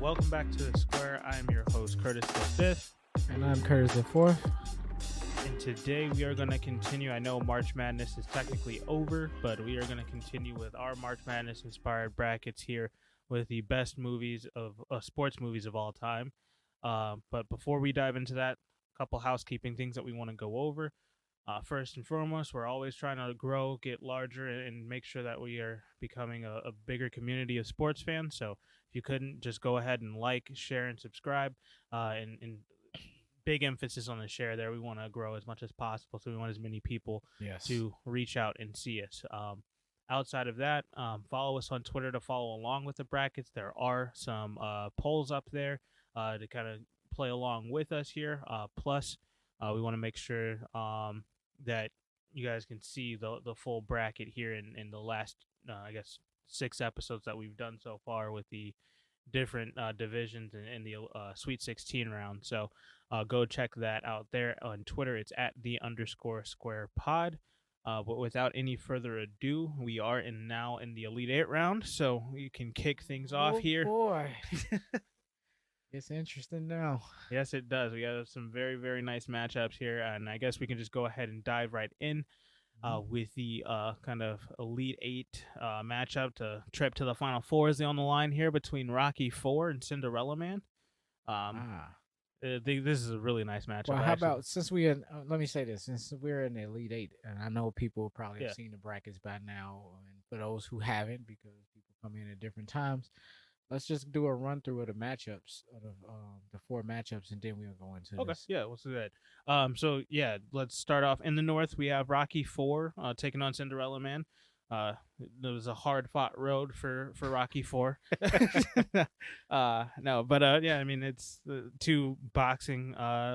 welcome back to the Square. I am your host, Curtis V. And I'm Curtis IV. And today we are going to continue. I know March Madness is technically over, but we are going to continue with our March Madness inspired brackets here with the best movies of sports movies of all time. But before we dive into that, a couple housekeeping things that we want to go over. First and foremost, we're always trying to grow, get larger, and make sure that we are becoming a bigger community of sports fans. So if you couldn't, just go ahead and like, share, and subscribe. And big emphasis on the share there. We want to grow as much as possible, so we want as many people to reach out and see us. Outside of that, follow us on Twitter to follow along with the brackets. There are some polls up there to kind of play along with us here. Plus, we want to make sure that you guys can see the full bracket here in the last, I guess, 6 episodes that we've done so far with the different divisions in the Sweet 16 round. So go check that out there on Twitter. It's at @_square pod. But without any further ado, we are now in the Elite 8 round, so we can kick things off here. Boy. It's interesting now. Yes, it does. We have some very, very nice matchups here, and I guess we can just go ahead and dive right in with the kind of Elite 8 matchup to trip to the Final Four is on the line here between Rocky IV and Cinderella Man. This is a really nice matchup. Well, how about since we let me say this, since we're in the Elite 8, and I know people probably have seen the brackets by now, and for those who haven't, because people come in at different times, let's just do a run through of the matchups of the 4 matchups, and then we'll go into this. Yeah, let's do that. So yeah, let's start off in the North. We have Rocky IV taking on Cinderella Man. It was a hard-fought road for Rocky IV. No, but yeah, I mean, it's the 2 boxing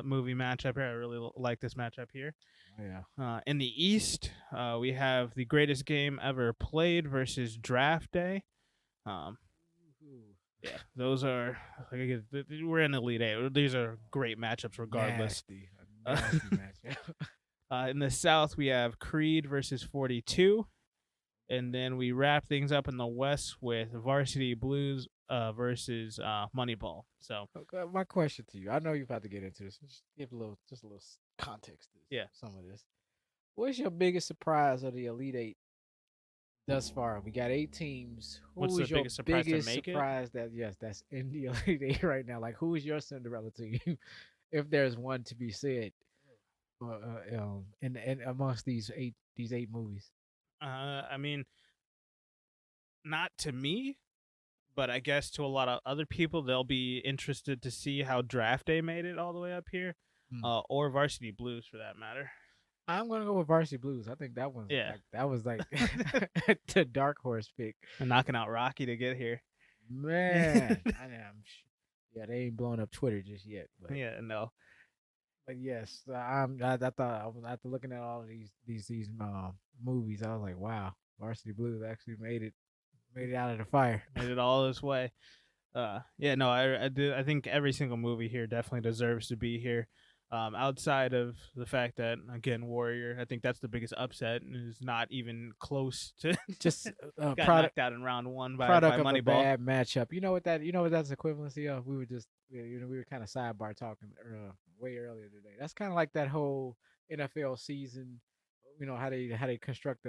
movie matchup here. I really like this matchup here. Oh, yeah. In the East, we have The Greatest Game Ever Played versus Draft Day. Yeah, those are we're in Elite 8. These are great matchups regardless. Nasty matchup. In the South, we have Creed versus 42. And then we wrap things up in the West with Varsity Blues versus Moneyball. So, my question to you, I know you're about to get into this. Just give a little context to some of this. What's your biggest surprise of the Elite 8 thus far? We got 8 teams. What's the biggest surprise to make it? That's in the Elite 8 right now. Like, who is your Cinderella team, if there's one to be said, and amongst these eight movies? I mean, not to me, but I guess to a lot of other people, they'll be interested to see how Draft Day made it all the way up here, or Varsity Blues for that matter. I'm gonna go with Varsity Blues. I think that was like the dark horse pick. And knocking out Rocky to get here. Man, they ain't blowing up Twitter just yet. But. Yeah, no. But yes, I thought after looking at all of these movies, I was like, wow, Varsity Blues actually made it out of the fire, made it all this way. I think every single movie here definitely deserves to be here. Outside of the fact that, again, Warrior, I think that's the biggest upset and is not even close to just got knocked out in round 1 by Moneyball. A bad matchup. You know what that's equivalency of? We were kind of sidebar talking way earlier today. That's kind of like that whole NFL season. You know how they construct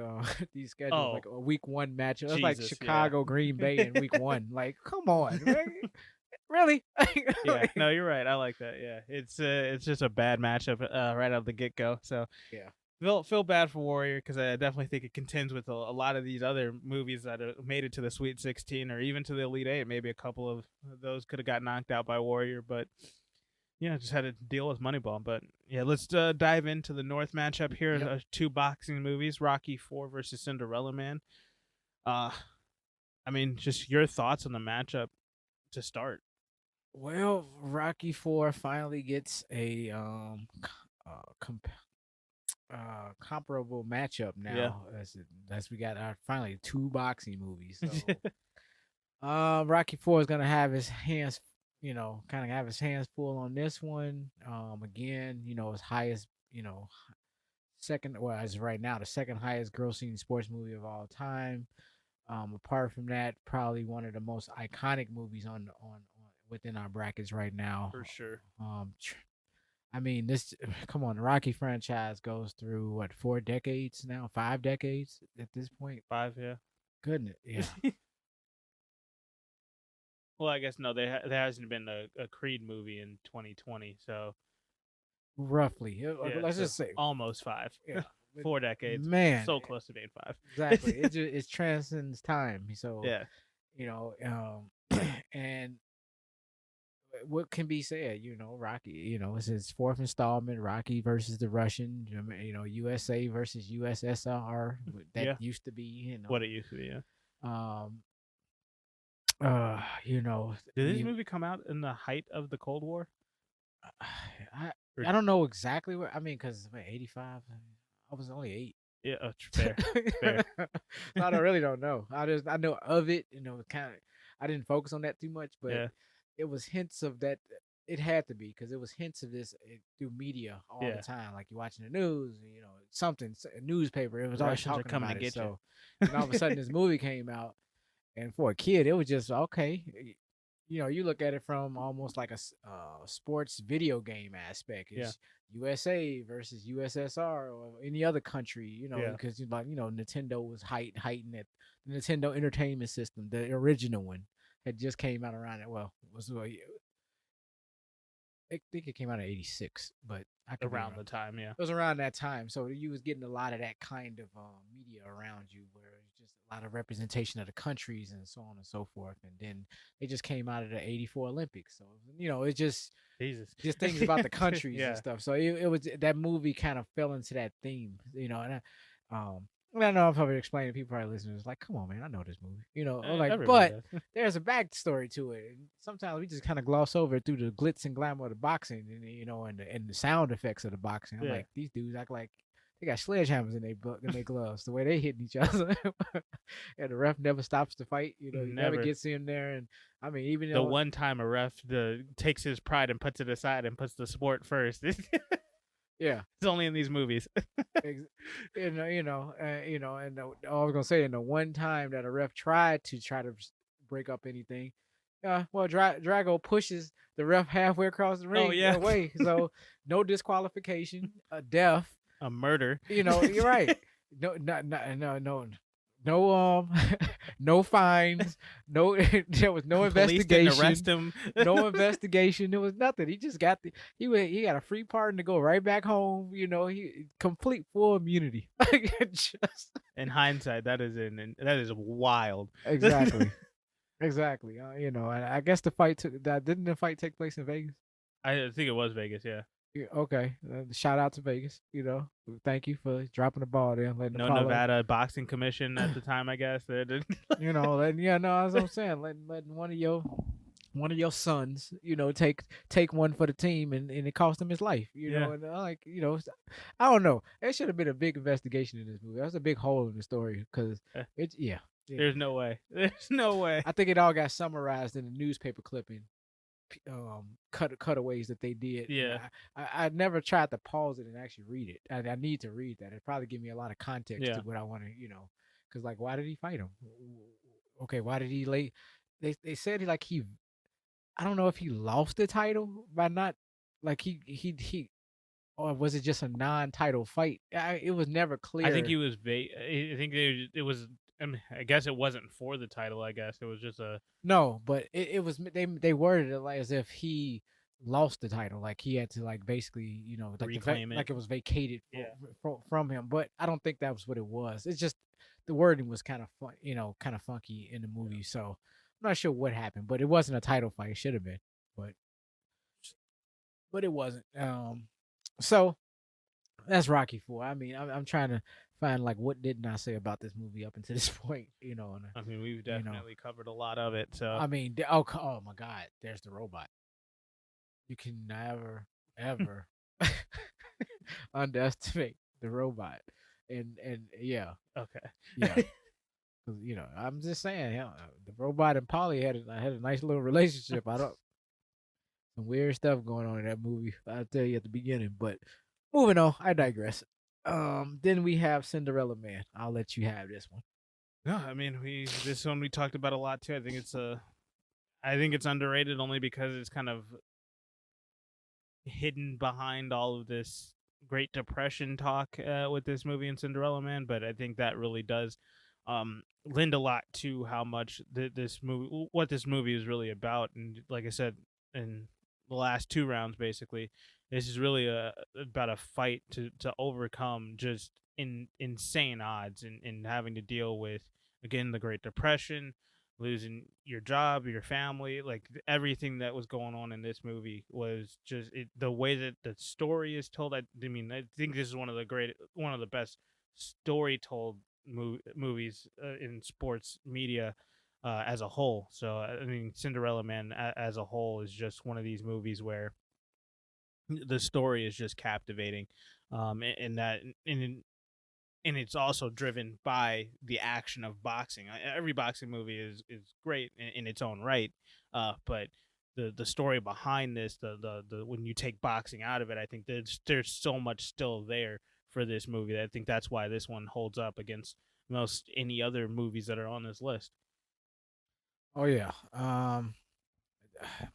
these schedules, like a week 1 matchup. It's like Chicago, Green Bay in week 1. Like, come on, man. Really? Yeah, no, you're right. I like that. Yeah, it's just a bad matchup right out of the get go. So yeah, feel bad for Warrior because I definitely think it contends with a lot of these other movies that made it to the Sweet 16 or even to the Elite 8. Maybe a couple of those could have got knocked out by Warrior, but yeah, just had to deal with Moneyball. But yeah, let's dive into the North matchup here. Yep. 2 boxing movies: Rocky IV versus Cinderella Man. I mean, just your thoughts on the matchup to start. Well, Rocky IV finally gets a comparable matchup now. As we got finally 2 boxing movies. So, Rocky IV is gonna have his hands, full on this one. Again, his highest, second, well, as right now, the second highest grossing sports movie of all time. Apart from that, probably one of the most iconic movies within our brackets right now. For sure. I mean, this. Come on, the Rocky franchise goes through what 4 decades now, 5 decades at this point. 5, yeah. Goodness, yeah. Well, I guess no. There hasn't been a Creed movie in 2020, so Roughly, yeah. let's So just say, almost 5. yeah. 4 decades. Man, So close to being 5. exactly. It transcends time. So Yeah. you know, and what can be said? Rocky. It's his fourth installment. Rocky versus the Russian. USA versus USSR. That Yeah. used to be. What it used to be. Yeah. Um. You know. Did this movie come out in the height of the Cold War? I don't know exactly where. I mean, because 85. I was only 8. Yeah. Fair. Fair. So I really don't know. I know of it. Kind of. I didn't focus on that too much, but Yeah. it was hints of that. It had to be because it was hints of this through media all the time. Like you're watching the news, something, a newspaper. It was always Russians are talking coming about to it. get you. So, and all of a sudden, this movie came out, and for a kid, it was just okay. You look at it from almost like a sports video game aspect. It's USA versus USSR or any other country, because Nintendo was heightened at the Nintendo Entertainment System, the original one had just came out around it. Well, I think it came out in '86, but I could Around the time, yeah. It was around that time, so you was getting a lot of that kind of media around you, where it's just a lot of representation of the countries and so on and so forth. And then they just came out of the '84 Olympics, so it's just Jesus. just things about the countries Yeah. and stuff. So it was that movie kind of fell into that theme, and I know I'm probably explaining. People probably listening. It's like, come on, man, I know this movie. Everybody But does. there's a backstory to it. And sometimes we just kind of gloss over it through the glitz and glamour of the boxing, and the sound effects of the boxing. I'm Yeah. like, these dudes act like they got sledgehammers in their gloves. The way they hitting each other, and the ref never stops the fight. He never gets in there. And I mean, even the one time a ref takes his pride and puts it aside and puts the sport first. Yeah, it's only in these movies. And all I was gonna say, in the one time that a ref tried to break up anything, well, Drago pushes the ref halfway across the ring. Oh, yeah. Away, so no disqualification, a death, a murder. You're right. No, no, no fines. No, there was no Police didn't investigation. arrest him. No investigation. There was nothing. He just got he got a free pardon to go right back home. He complete full immunity. Just in hindsight, that is wild. Exactly. Exactly. And I guess didn't the fight take place in Vegas? I think it was Vegas. Yeah. Okay. Shout out to Vegas. Thank you for dropping the ball there. Nevada Boxing Commission at the time, I guess. That's what I'm saying. Letting one of your sons, take one for the team, and it cost him his life. And I don't know. There should have been a big investigation in this movie. That's a big hole in the story because There's no way. There's no way. I think it all got summarized in a newspaper clipping. Cutaways that they did. Yeah. I never tried to pause it and actually read it. I need to read that. It probably give me a lot of context to what I want to, because why did he fight him? Okay, why did he lay? They said I don't know if he lost the title by not he or was it just a non-title fight? It was never clear. I think he was I think it was. I guess it wasn't for the title. I guess it was just no, but it was. They worded it as if he lost the title, like he had to basically reclaim it, like it was vacated from him. But I don't think that was what it was. It's just the wording was kind of fun, kind of funky in the movie. So I'm not sure what happened, but it wasn't a title fight. It should have been, but it wasn't. So that's Rocky IV. I mean, I'm trying to find what didn't I say about this movie up until this point, I mean, we've definitely covered a lot of it. So I mean, oh my God, there's the robot. You can never ever underestimate the robot, and yeah, okay, yeah, because I'm just saying, the robot and Polly had a nice little relationship. Some weird stuff going on in that movie. I'll tell you at the beginning, but moving on, I digress. Then we have Cinderella Man. I'll let you have this one. No, I mean this one we talked about a lot too. I think it's I think it's underrated only because it's kind of hidden behind all of this Great Depression talk with this movie and Cinderella Man. But I think that really does lend a lot to how much this movie, what this movie is really about. And like I said in the last two rounds, basically, this is really about a fight to overcome just insane odds and having to deal with again the Great Depression, losing your job, your family, like everything that was going on in this movie was just the way that the story is told. I mean, I think this is one of the best story told movies in sports media as a whole. So I mean, Cinderella Man as a whole is just one of these movies where the story is just captivating, and that and it's also driven by the action of boxing. Every boxing movie is great in its own right, but the story behind this, the when you take boxing out of it, I think there's so much still there for this movie. I think that's why this one holds up against most any other movies that are on this list. Oh yeah.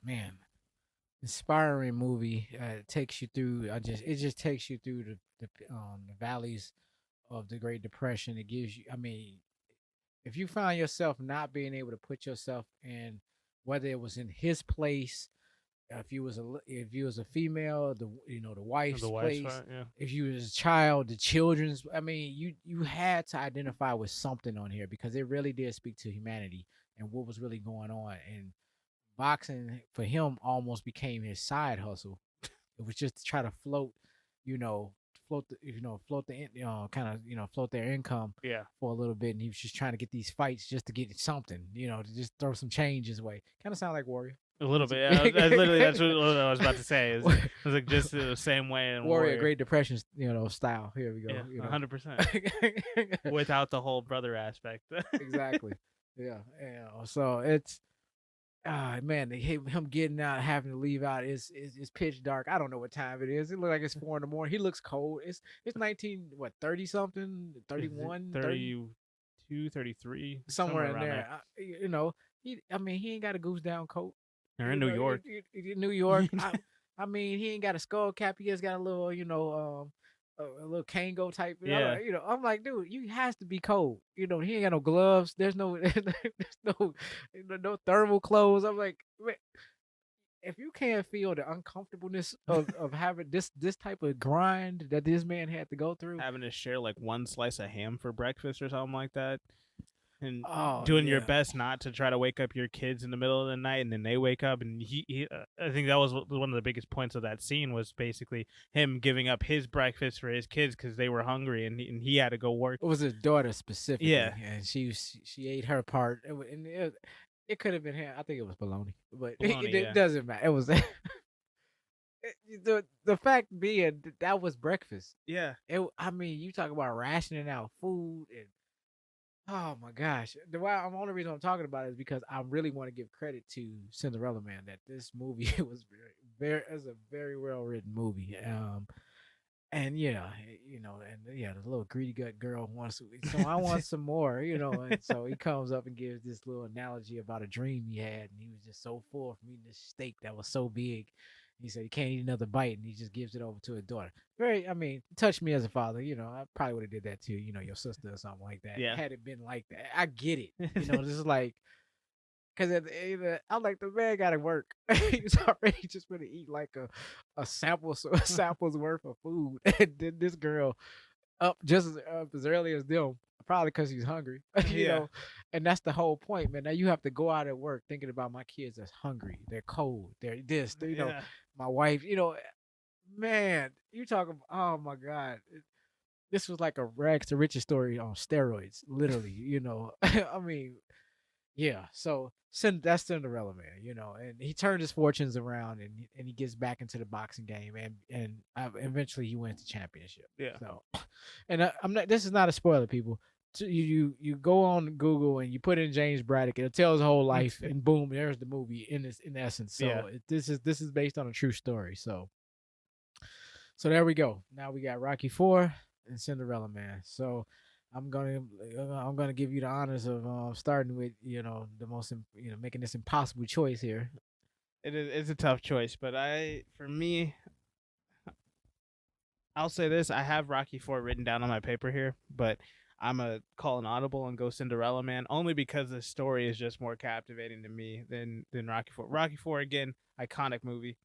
Man, inspiring movie. It takes you through. It just takes you through the valleys of the Great Depression. It gives you. I mean, if you find yourself not being able to put yourself in, whether it was in his place, if you was a female, the The wife's wife's place, part, yeah. if you was a child, the children's. I mean, you had to identify with something on here because it really did speak to humanity and what was really going on. And boxing for him almost became his side hustle. It was just to try to float, you know, kind of, float their income Yeah, for a little bit. And he was just trying to get these fights just to get something, to just throw some change his way. Kind of sound like Warrior. a little bit. Yeah, literally that's what I was about to say. It was like just the same way in Warrior, Warrior. Great Depression, style. Here we Yeah, go. 100%. Without the whole brother aspect. Exactly. Yeah. So it's man, him getting out, having to leave out is pitch dark. I don't know what time it is. It looks like it's 4 in the morning. He looks cold. It's 30 something, Is it 31, 30, 32, 33, somewhere in around there. there. I mean, he ain't got a goose down coat. They're in New York. In New York. I mean, he ain't got a skull cap. He just got a little, a little Kango type. Yeah. I'm like, dude, you has to be cold. He ain't got no gloves. There's no, no thermal clothes. I'm like, man, if you can't feel the uncomfortableness of having this type of grind that this man had to go through, Having to share like one slice of ham for breakfast or something like that. And oh doing your yeah, best not to try to wake up your kids in the middle of the night, and then they wake up, and I think that was one of the biggest points of that scene was basically him giving up his breakfast for his kids because they were hungry, and he had to go work. it was his daughter specifically, Yeah. and she ate her part, and it could have been him. I think it was bologna, but Bologna, it yeah. doesn't matter. It was the fact being that was breakfast. Yeah. I mean, you talk about rationing out food and oh my gosh. The only reason I'm talking about it is because I really want to give credit to Cinderella Man that this movie was a very well written movie. And yeah, the little greedy gut girl wants, so I want some more, and so he comes up and gives this little analogy about a dream he had, and he was just so full from eating this steak that was so big. He said he can't eat another bite, and he just gives it over to his daughter. I mean, touched me as a father. I probably would have did that to, your sister or something like that. Yeah. Had it been like that, I get it. This is like, because I'm like, the man got to work. He's already just going to eat like a sample's worth of food, and then this girl up just as early as them, probably because he's hungry, Yeah. and that's the whole point, man. Now you have to go out at work thinking about my kids that's hungry, they're cold, they're this, Yeah. my wife, man, you talking, oh my God. This was like a rags to riches story on steroids, literally, I mean, yeah. So that's Cinderella Man, and he turned his fortunes around, and he gets back into the boxing game, and eventually he wins the championship. Yeah. So, and I'm not. This is not a spoiler, people. So you go on Google and you put in James Braddock, it'll tell his whole life, and boom, there's the movie in essence. So Yeah. this is based on a true story. So there we go. Now we got Rocky IV and Cinderella Man. So I'm gonna give you the honors of starting with the most making this impossible choice here. It's a tough choice, but for me, I'll say this: I have Rocky Four written down on my paper here, but I'm a call an audible and go Cinderella Man only because the story is just more captivating to me than Rocky Four. Rocky Four again, iconic movie.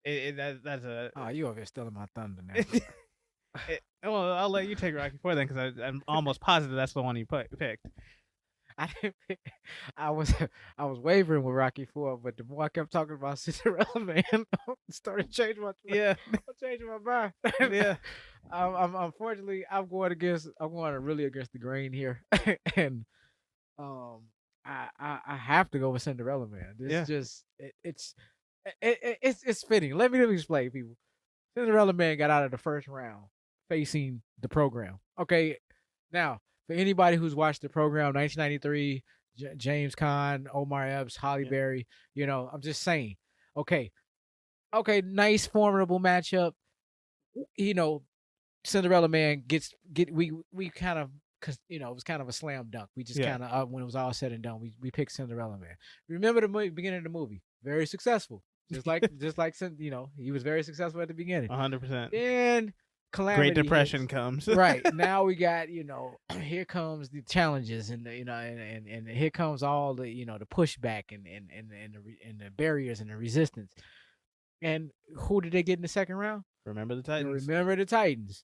That's a. Oh, you over here stealing my thunder now. Well, I'll let you take Rocky Four then, because I'm almost positive that's the one you picked. I didn't I was I was wavering with Rocky Four, but the more I kept talking about Cinderella Man, I started changing my Yeah, I'm changing my mind. yeah. I'm unfortunately I'm going really against the grain here, and um I have to go with Cinderella Man. This Yeah. just it's fitting. Let me explain, people. Cinderella Man got out of the first round facing the program. Okay, now for anybody who's watched the program, 1993, James Caan, Omar Epps, Holly Yeah. Berry. I'm just saying. Okay, okay, nice formidable matchup. You know, Cinderella Man get we kind of because it was kind of a slam dunk. We just Yeah. kind of when it was all said and done, we picked Cinderella Man. Remember the beginning of the movie? Very successful. Just like he was very successful at the beginning. 100%. Then Great calamity Depression hits. comes. Right now we got here comes the challenges and and here comes all the the pushback and the barriers and the resistance. And who did they get in the second round? Remember the Titans. Remember the Titans.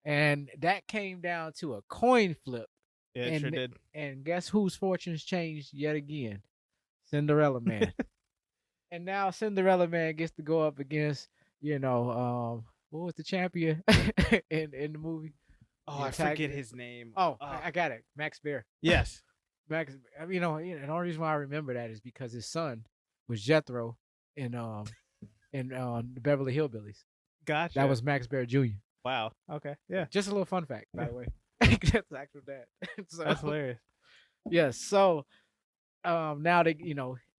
And that came down to a coin flip. Yeah, it sure did. And guess whose fortunes changed yet again? Cinderella Man. And now Cinderella Man gets to go up against, what was the champion in the movie? Oh, I forget his name. Oh, I got it. Max Bear. Yes. Max. And the only reason why I remember that is because his son was Jethro in the Beverly Hillbillies. Gotcha. That was Max Bear Jr. Wow. Okay. Yeah. Just a little fun fact, by the way. That's actual dad. That's hilarious. Yes. So now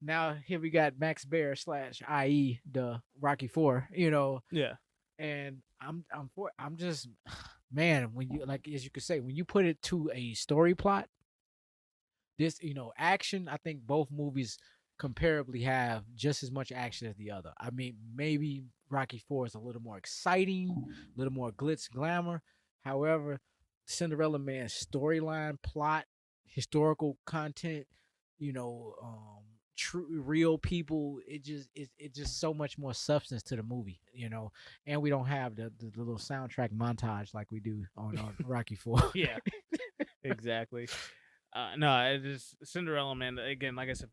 now here we got Max Bear / IE the Rocky Four, Yeah. and I'm just man, when you as you could say, when you put it to a story plot, this action, I think both movies comparably have just as much action as the other. I mean, maybe Rocky Four is a little more exciting, a little more glitz glamour. However, Cinderella Man's storyline, plot, historical content, true real people, it's just so much more substance to the movie, and we don't have the little soundtrack montage like we do on Rocky Four. Yeah. Exactly. No, it is Cinderella Man. Again, like I said,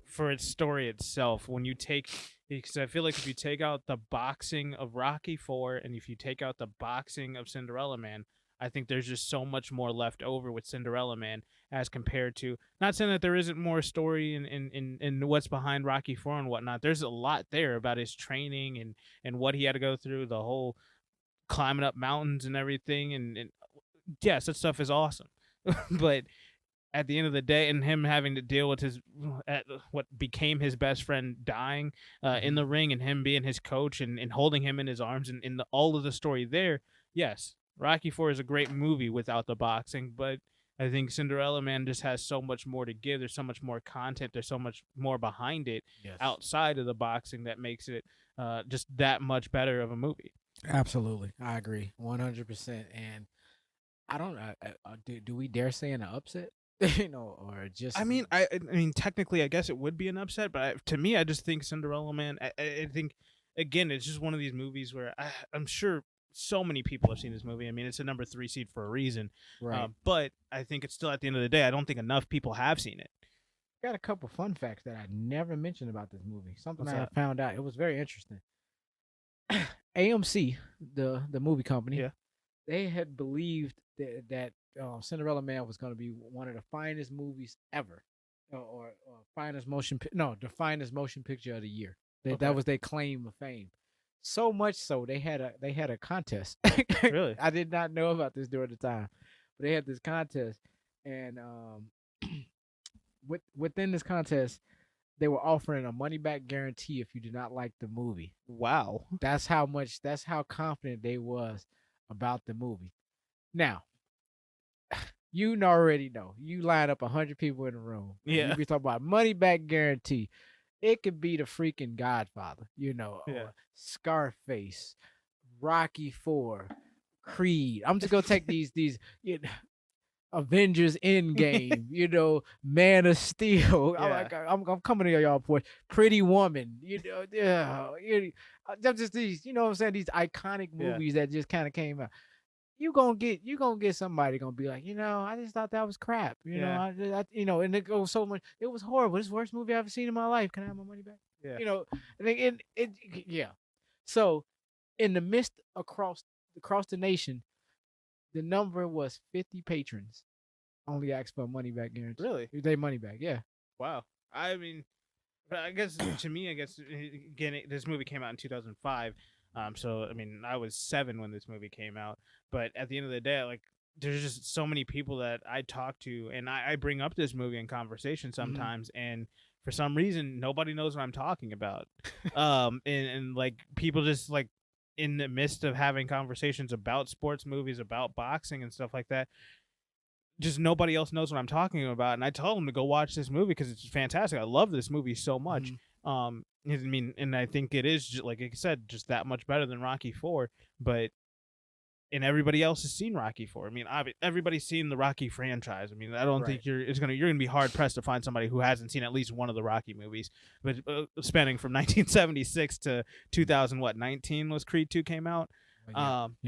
for its story itself, when you take, because I feel like if you take out the boxing of Rocky Four and if you take out the boxing of Cinderella Man, I think there's just so much more left over with Cinderella Man as compared to, not saying that there isn't more story in what's behind Rocky Four and whatnot. There's a lot there about his training and what he had to go through, the whole climbing up mountains and everything. And yes, that stuff is awesome, but at the end of the day, and him having to deal with what became his best friend dying in the ring, and him being his coach and holding him in his arms, and in all of the story there, yes, Rocky Four is a great movie without the boxing, but I think Cinderella Man just has so much more to give. There's so much more content. There's so much more behind it outside of the boxing that makes it just that much better of a movie. Absolutely, I agree 100%. And I don't know. Do we dare say an upset? Or just? I mean, technically, I guess it would be an upset, but to me, I just think Cinderella Man. I think, again, it's just one of these movies where I'm sure so many people have seen this movie. I mean, it's a number 3 seed for a reason, Right. But I think it's still, at the end of the day, I don't think enough people have seen it. Got a couple fun facts that I never mentioned about this movie. Something What's I that? found out. It was very interesting. AMC, the movie company, Yeah. they had believed that Cinderella Man was going to be one of the finest movies ever, or finest the finest motion picture of the year. That was their claim of fame. So much so they had a contest. Really? I did not know about this during the time, but they had this contest, and within this contest, they were offering a money back guarantee if you did not like the movie. Wow. That's how confident they was about the movie. Now, You already know. You line up 100 people in a room. You Yeah. be talking about money back guarantee. It could be the freaking Godfather, Yeah. or Scarface, Rocky Four, Creed. I'm just gonna take these Avengers Endgame, Man of Steel. I'm Yeah. like, I'm coming to y'all for Pretty Woman, yeah, just these, what I'm saying, these iconic Yeah. movies that just kind of came out. You gonna get somebody gonna be like, I just thought that was crap, Yeah. and it goes so much. It was horrible. It's the worst movie I've ever seen in my life. Can I have my money back? Yeah. And yeah. So in the midst across the nation, the number was 50 patrons only asked for a money back guarantee. Really? They money back, yeah. Wow. I mean, but I guess to me, again, this movie came out in 2005. So I mean, I was 7 when this movie came out. But at the end of the day, like, there's just so many people that I talk to, and I bring up this movie in conversation sometimes, and for some reason, nobody knows what I'm talking about. And like people just like in the midst of having conversations about sports movies, about boxing and stuff like that, just nobody else knows what I'm talking about. And I told them to go watch this movie because it's fantastic. I love this movie so much. I mean, and I think it is just, like I said, just that much better than Rocky Four. But and everybody else has seen Rocky Four. I mean, everybody's seen the Rocky franchise. I mean, I don't think you're gonna be hard pressed to find somebody who hasn't seen at least one of the Rocky movies. But spanning from 1976 to 2019 was Creed 2 came out.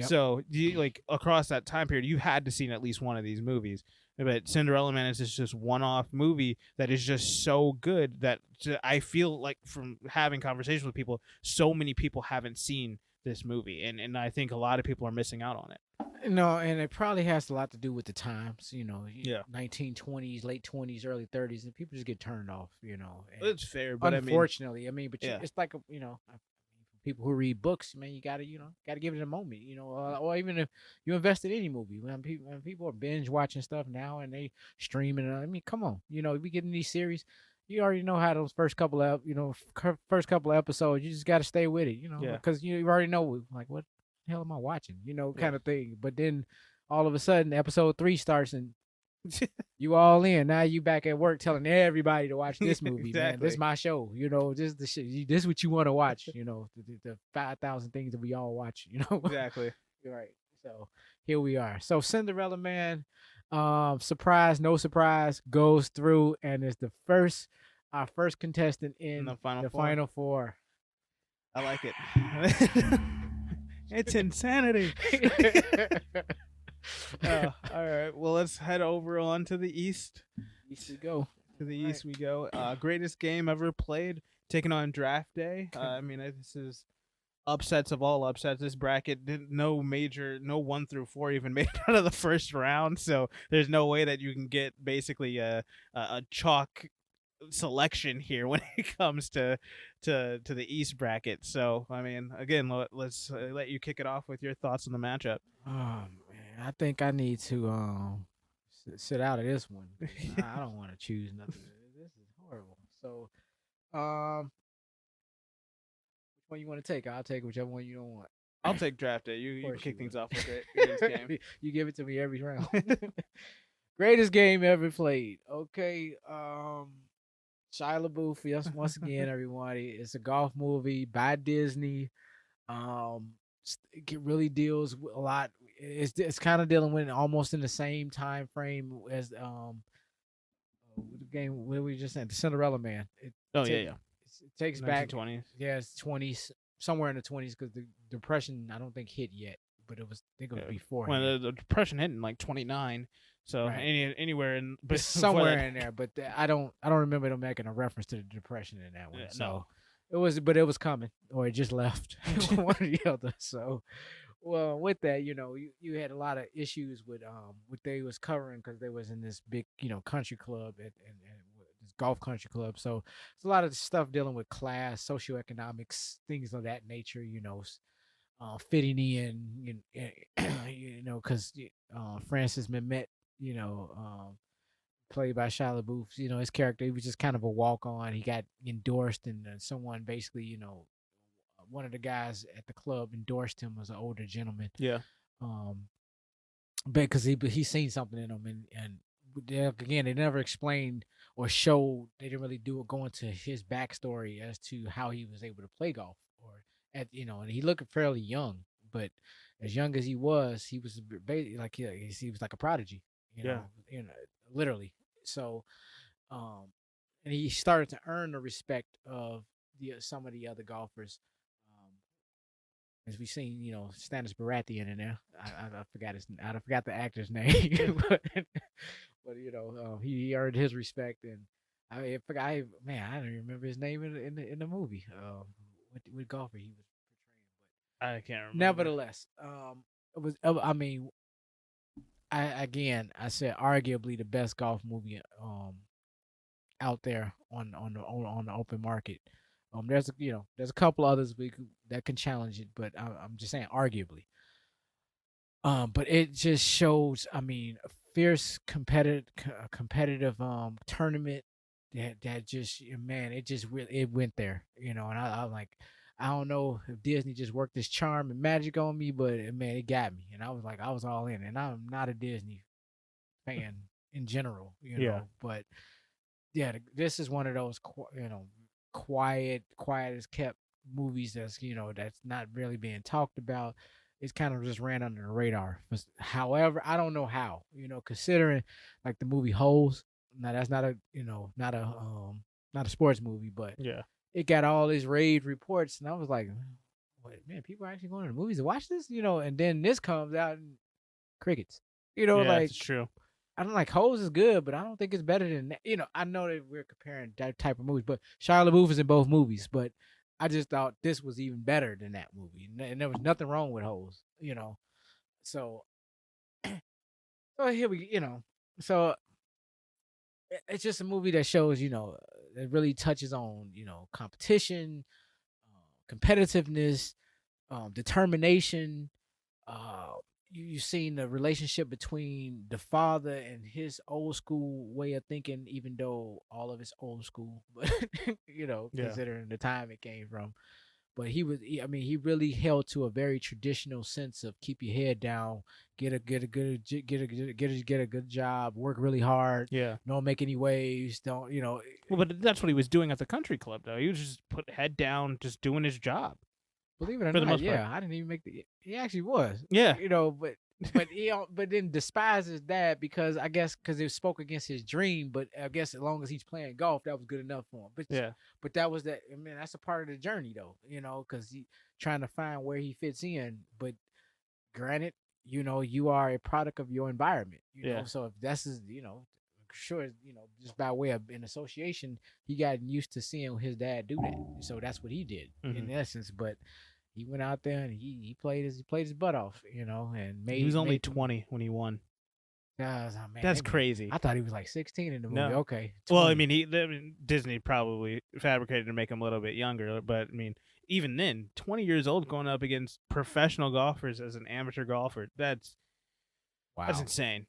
So you, like, across that time period, you had to seen at least one of these movies. But Cinderella Man is just one-off movie that is just so good that I feel like from having conversations with people, so many people haven't seen this movie, and I think a lot of people are missing out on it. No, and it probably has a lot to do with the times, Yeah. 1920s, late 20s, early 30s, and people just get turned off, and It's fair, but unfortunately, but yeah. it's like people who read books, man, you gotta give it a moment, or even if you invest in any movie, when people are binge watching stuff now and they streaming, I mean, come on, we get in these series, you already know how those first couple of episodes, you just got to stay with it, because you already know, like, what the hell am I watching, kind of thing. But then all of a sudden, episode 3 starts and you all in. Now you back at work telling everybody to watch this movie, man. This is my show. This is the shit. This is what you want to watch. The 5,000 things that we all watch. Exactly. Right. So here we are. So Cinderella Man, surprise, no surprise, goes through and is our first contestant in the final Final Four. I like it. It's insanity. All right. Well, let's head over on to the East. East we go. To the East we go. Greatest game ever played, taking on Draft Day. I mean, this is upsets of all upsets. This bracket didn't no 1 through 4 even made it out of the first round. So there's no way that you can get basically a chalk selection here when it comes to the East bracket. So I mean, again, let's let you kick it off with your thoughts on the matchup. Oh man, I think I need to sit out of this one. I don't want to choose nothing. This is horrible. So, which one you want to take? I'll take whichever one you don't want. I'll take Draft Day. You kick things off with it. Game. You give it to me every round. Greatest game ever played. Okay. Shia LaBeouf, yes, once again, everybody. It's a golf movie by Disney. It really deals with a lot. It's kind of dealing with almost in the same time frame as the game. What we just said, the Cinderella Man. It takes back 20s. Yeah, it's 20s, somewhere in the 20s, because the Depression I don't think hit yet, but I think it was before. When the Depression hit in like 29. So anywhere in, but somewhere in there, but I don't remember them making a reference to the Depression in that one. So it was coming, or it just left, one or the other. So, well, with that, you had a lot of issues with what they was covering, because they was in this big country club and this golf country club. So it's a lot of stuff dealing with class, socioeconomics, things of that nature. Fitting in, because Francis Mehmet, played by Shia LaBeouf, his character, he was just kind of a walk-on. He got endorsed, and someone basically, one of the guys at the club endorsed him as an older gentleman. Yeah. because he seen something in him, and again they never explained or showed. They didn't really go into his backstory as to how he was able to play golf, or and he looked fairly young, but as young as he was like he was like a prodigy, Yeah. literally. So, um, and he started to earn the respect of the some of the other golfers. Um, as we seen, Stannis Baratheon in there. I forgot I forgot the actor's name, but he earned his respect, and I forgot. Man, I don't even remember his name in the movie. What golfer he was portraying, I can't but remember. nevertheless, it was. I mean, I said arguably the best golf movie out there on the open market. There's a couple others that can challenge it, but I'm just saying arguably. But it just shows. I mean, a fierce competitive tournament that just man, it just really it went there, and I'm like. I don't know if Disney just worked this charm and magic on me, but man, it got me, and I was like, I was all in. And I'm not a Disney fan in general, Yeah. but yeah, this is one of those quiet as kept movies that's not really being talked about. It's kind of just ran under the radar. However, I don't know how. Considering like the movie Holes. Now that's not a not a sports movie, but Yeah. it got all these rave reports, and I was like, wait, man, people are actually going to the movies to watch this, and then this comes out and crickets. Yeah, Like it's true. I don't like Hose is good, but I don't think it's better than that. I know that we're comparing that type of movies, but Shia LaBeouf is in both movies. But I just thought this was even better than that movie, and there was nothing wrong with Hose. So so here we, so it's just a movie that shows, it really touches on, competition, competitiveness, determination, uh you've seen the relationship between the father and his old school way of thinking, even though all of it's old school, but Yeah. considering the time it came from. But I mean, he really held to a very traditional sense of keep your head down, get a good job, work really hard, Yeah. don't make any waves, don't Well, but that's what he was doing at the country club, though. He was just put head down, just doing his job believe it or for the not, most part. yeah, I didn't even make the. He actually was, Yeah. but then despises that because I guess because it spoke against his dream. But I guess as long as he's playing golf, that was good enough for him. Yeah. But that was that. I mean, that's a part of the journey, though. Because he trying to find where he fits in. But granted, you are a product of your environment. Yeah. So if that's sure, just by way of an association, he got used to seeing his dad do that. So that's what he did in essence. But he went out there and he played his butt off, and He was only made 20 when he won. man, That's crazy. I thought he was like 16 in the movie. No. Okay, 20. Well, I mean, Disney probably fabricated to make him a little bit younger, but I mean, even then, 20 years old going up against professional golfers as an amateur golfer, that's wow, insane.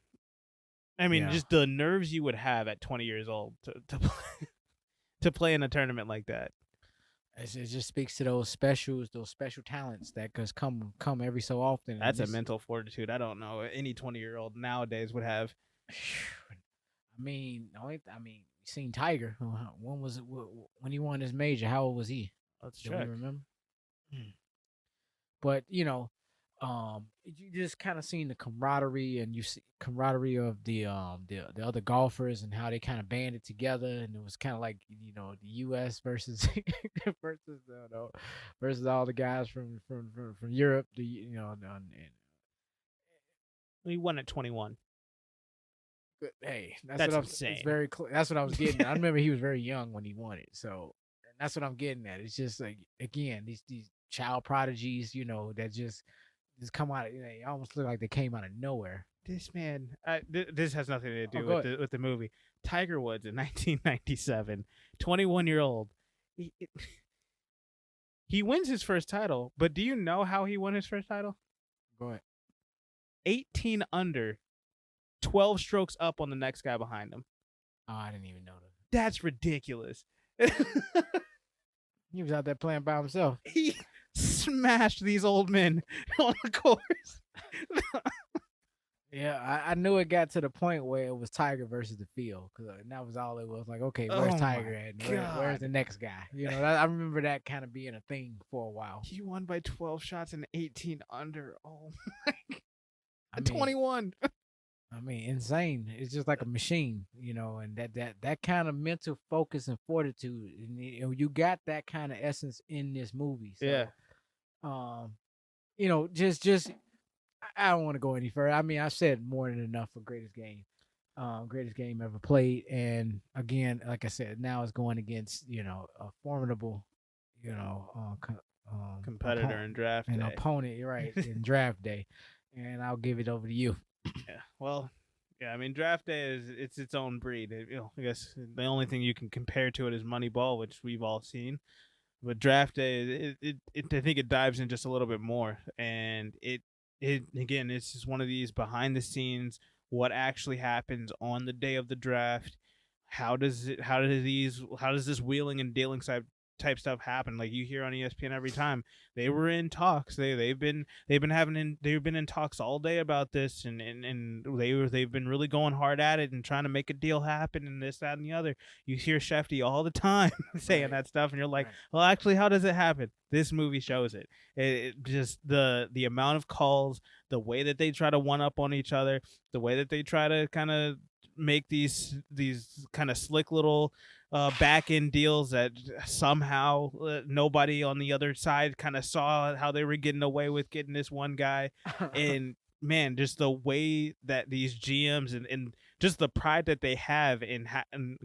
I mean, just the nerves you would have at 20 years old to play in a tournament like that. It just speaks to those special talents that come every so often. That's a mental fortitude. I don't know any 20-year-old nowadays would have. I mean, you seen Tiger. When was it when he won his major? How old was he? Let's Do check. you remember? But you just kind of seen the camaraderie, and you see camaraderie of the other golfers and how they kind of banded together, and it was kind of like the U.S. versus versus all the guys from Europe. He won at 21. Hey, that's insane. It's very that's what I was getting at. I remember he was very young when he won it, so that's what I'm getting at. It's just like again these child prodigies, that just come out. They almost look like they came out of nowhere. This man, this has nothing to do with the movie. Tiger Woods in 1997, 21-year-old. He wins his first title, but do you know how he won his first title? Go ahead. 18 under, 12 strokes up on the next guy behind him. Oh, I didn't even know that. That's ridiculous. He was out there playing by himself. He smashed these old men on the course. Yeah, I knew it got to the point where it was Tiger versus the field, because that was all it was. Like, okay, where's Oh Tiger my at? And where's the God. next guy? I remember that kind of being a thing for a while. He won by 12 shots and 18 under. Oh, I mean, 21. insane. It's just like a machine, and that kind of mental focus and fortitude, and you got that kind of essence in this movie. Yeah. So, um, just I don't want to go any further. I mean, I've said more than enough for greatest game ever played. And again, like I said, now it's going against a formidable, Competitor in draft an day. opponent. You're right, in draft day, and I'll give it over to you. Yeah. Well, yeah. I mean, draft day is its own breed. I guess the only thing you can compare to it is Moneyball, which we've all seen. But draft day, I think it dives in just a little bit more, and it again, it's just one of these behind the scenes. What actually happens on the day of the draft? How does this wheeling and dealing type stuff happen? Like you hear on ESPN every time, they were in talks. They've been in talks all day about this, and they've been really going hard at it and trying to make a deal happen and this, that, and the other. You hear Shefty all the time saying Right. that stuff, and you're like, Right. well, actually, how does it happen? This movie shows it. It just the amount of calls, the way that they try to one up on each other, the way that they try to kind of make these kind of slick little back end deals that somehow nobody on the other side kind of saw how they were getting away with getting this one guy. And man, just the way that these GMs and just the pride that they have in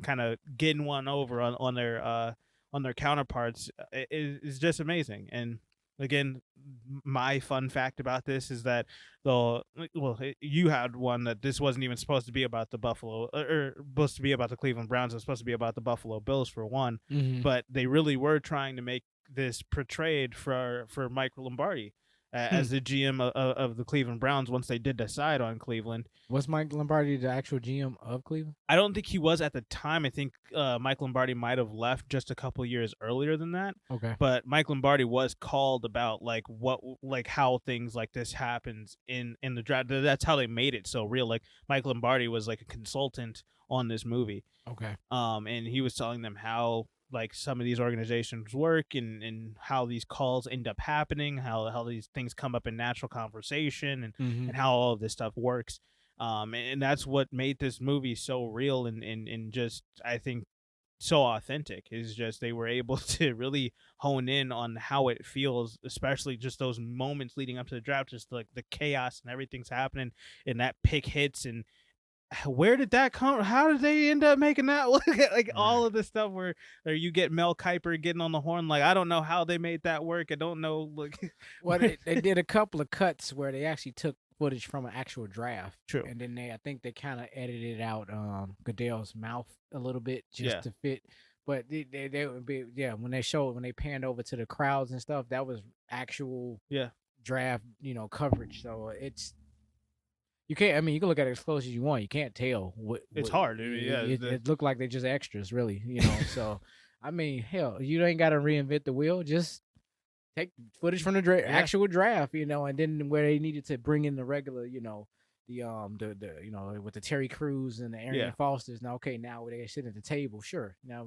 kind of getting one over on their counterparts is just amazing. And again, my fun fact about this is that you had one that this wasn't even supposed to be about the Buffalo or supposed to be about the Cleveland Browns. It was supposed to be about the Buffalo Bills for one, Hmm. but they really were trying to make this portrayed for Mike Lombardi as the GM of the Cleveland Browns once they did decide on Cleveland. Was Mike Lombardi the actual GM of Cleveland? I don't think he was at the time. I think Mike Lombardi might have left just a couple years earlier than that. Okay. But Mike Lombardi was called about how things like this happens in the draft. That's how they made it so real. Like Mike Lombardi was like a consultant on this movie. Okay. And he was telling them how like some of these organizations work and how these calls end up happening, how these things come up in natural conversation Hmm. and how all of this stuff works. And that's what made this movie so real and just I think so authentic is just they were able to really hone in on how it feels, especially just those moments leading up to the draft, just like the chaos and everything's happening and that pick hits and where did that come? How did they end up making that? Like all Right. of this stuff where you get Mel Kiper getting on the horn. Like I don't know how they made that work. I don't know. Like Well, they did a couple of cuts where they actually took footage from an actual draft, true. and then I think they kind of edited out Goodell's mouth a little bit just Yeah. to fit. But they would be, yeah, when they panned over to the crowds and stuff, that was actual Yeah. draft coverage. So you can't. I mean, you can look at it as close as you want. You can't tell It's what hard. Yeah. it looked like. They're just extras, really. So I mean, hell, you ain't got to reinvent the wheel. Just take footage from the actual draft, and then where they needed to bring in the regular, the with the Terry Crews and the Arian Yeah. Fosters. Now, okay, now they sit at the table, sure. Now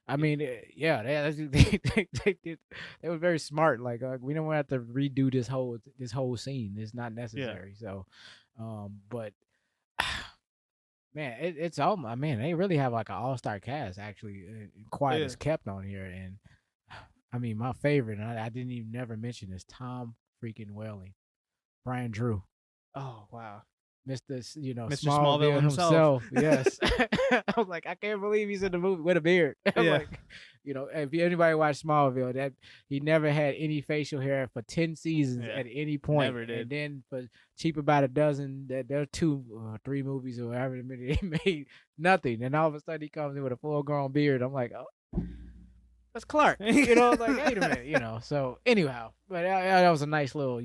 I mean, yeah, they did. They were very smart. Like we don't have to redo this whole scene. It's not necessary. So, but man, it's all. Man, they really have like an all-star cast. Actually, quiet as kept on here, and I mean, my favorite. And I didn't even never mention this. Tom freaking Welling, Brian Drew. Oh wow. Mr. Mr. Smallville himself. Yes. Yeah. I was like, I can't believe he's in the movie with a beard. I'm like, if anybody watched Smallville, that he never had any facial hair for 10 seasons at any point. Never did. And then for cheap about a dozen, there are 2 or 3 movies or however many they made, nothing. And all of a sudden he comes in with a full-grown beard. I'm like, oh, that's Clark. I was like, wait a minute, So anyhow, but that was a nice little,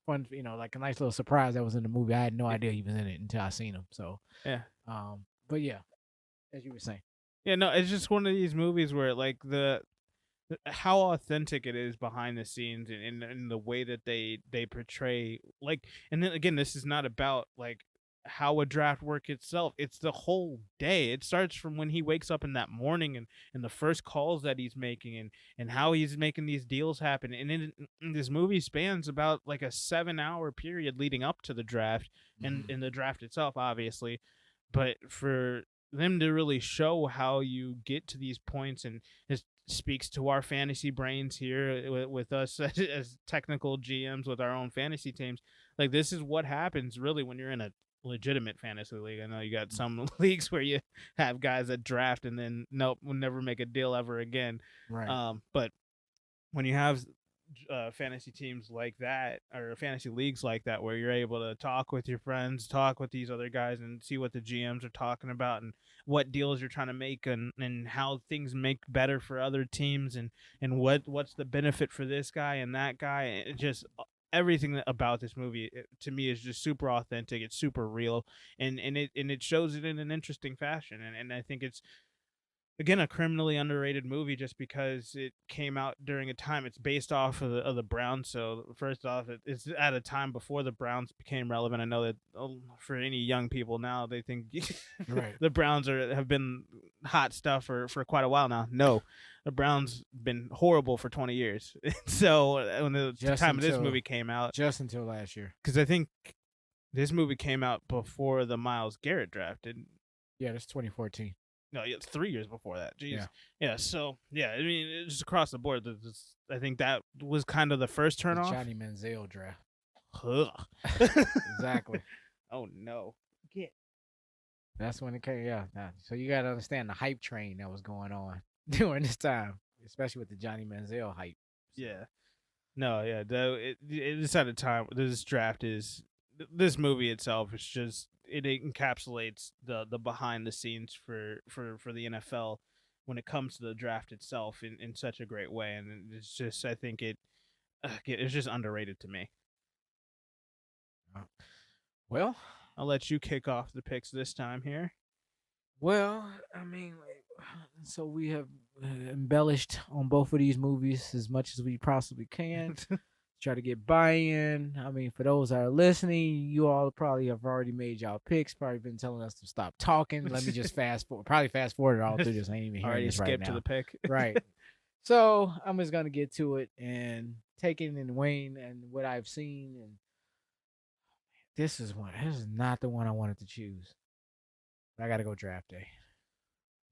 fun, like a nice little surprise that was in the movie. I had no idea he was in it until I seen him. So Yeah. But yeah, as you were saying. Yeah, no, it's just one of these movies where like how authentic it is behind the scenes, and the way that they portray, like, and then again, this is not about like how a draft work itself. It's the whole day. It starts from when he wakes up in that morning, and the first calls that he's making, and how he's making these deals happen. And in this movie spans about like a 7 hour period leading up to the draft, and Mhm. in the draft itself, obviously. But for them to really show how you get to these points, and it speaks to our fantasy brains here with us as technical GMs with our own fantasy teams. Like, this is what happens really when you're in a legitimate fantasy league. I know you got some leagues where you have guys that draft and then nope, will never make a deal ever again. Right. But when you have fantasy teams like that, or fantasy leagues like that, where you're able to talk with your friends, talk with these other guys, and see what the GMs are talking about, and what deals you're trying to make, and how things make better for other teams, and what's the benefit for this guy and that guy. It just everything about this movie, to me, is just super authentic. It's super real, and it shows it in an interesting fashion, and I think it's, again, a criminally underrated movie just because it came out during a time. It's based off of the Browns. So first off, it's at a time before the Browns became relevant. I know that, for any young people now, they think Right. the Browns have been hot stuff for quite a while now. No, the Browns been horrible for 20 years. So when the Just time of this until movie came out, just until last year. because I think this movie came out before the Myles Garrett draft. Yeah, that's 2014. No, it's 3 years before that. Jeez. Yeah. Yeah. So yeah, I mean, it's just across the board. I think that was kind of the first The turnoff. Johnny Manziel draft. Ugh. Exactly. Oh no. Get. That's when it came. Yeah. So you got to understand the hype train that was going on during this time, especially with the Johnny Manziel hype. Yeah. No. Yeah. It's at a time. This movie itself is just, it encapsulates the behind the scenes for the NFL when it comes to the draft itself in such a great way, and it's just, I think it's just underrated to me. Well, I'll let you kick off the picks this time here. well, I mean, so we have embellished on both of these movies as much as we possibly can. Try to get buy-in. I mean, for those that are listening, you all probably have already made y'all picks. Probably been telling us to stop talking. Let me just fast forward. Probably fast forward all through this. I ain't even hearing Already this right skipped now. to the pick. Right. So I'm just gonna get to it and taking and Wayne and what I've seen, and this is not the one I wanted to choose. I gotta go draft day.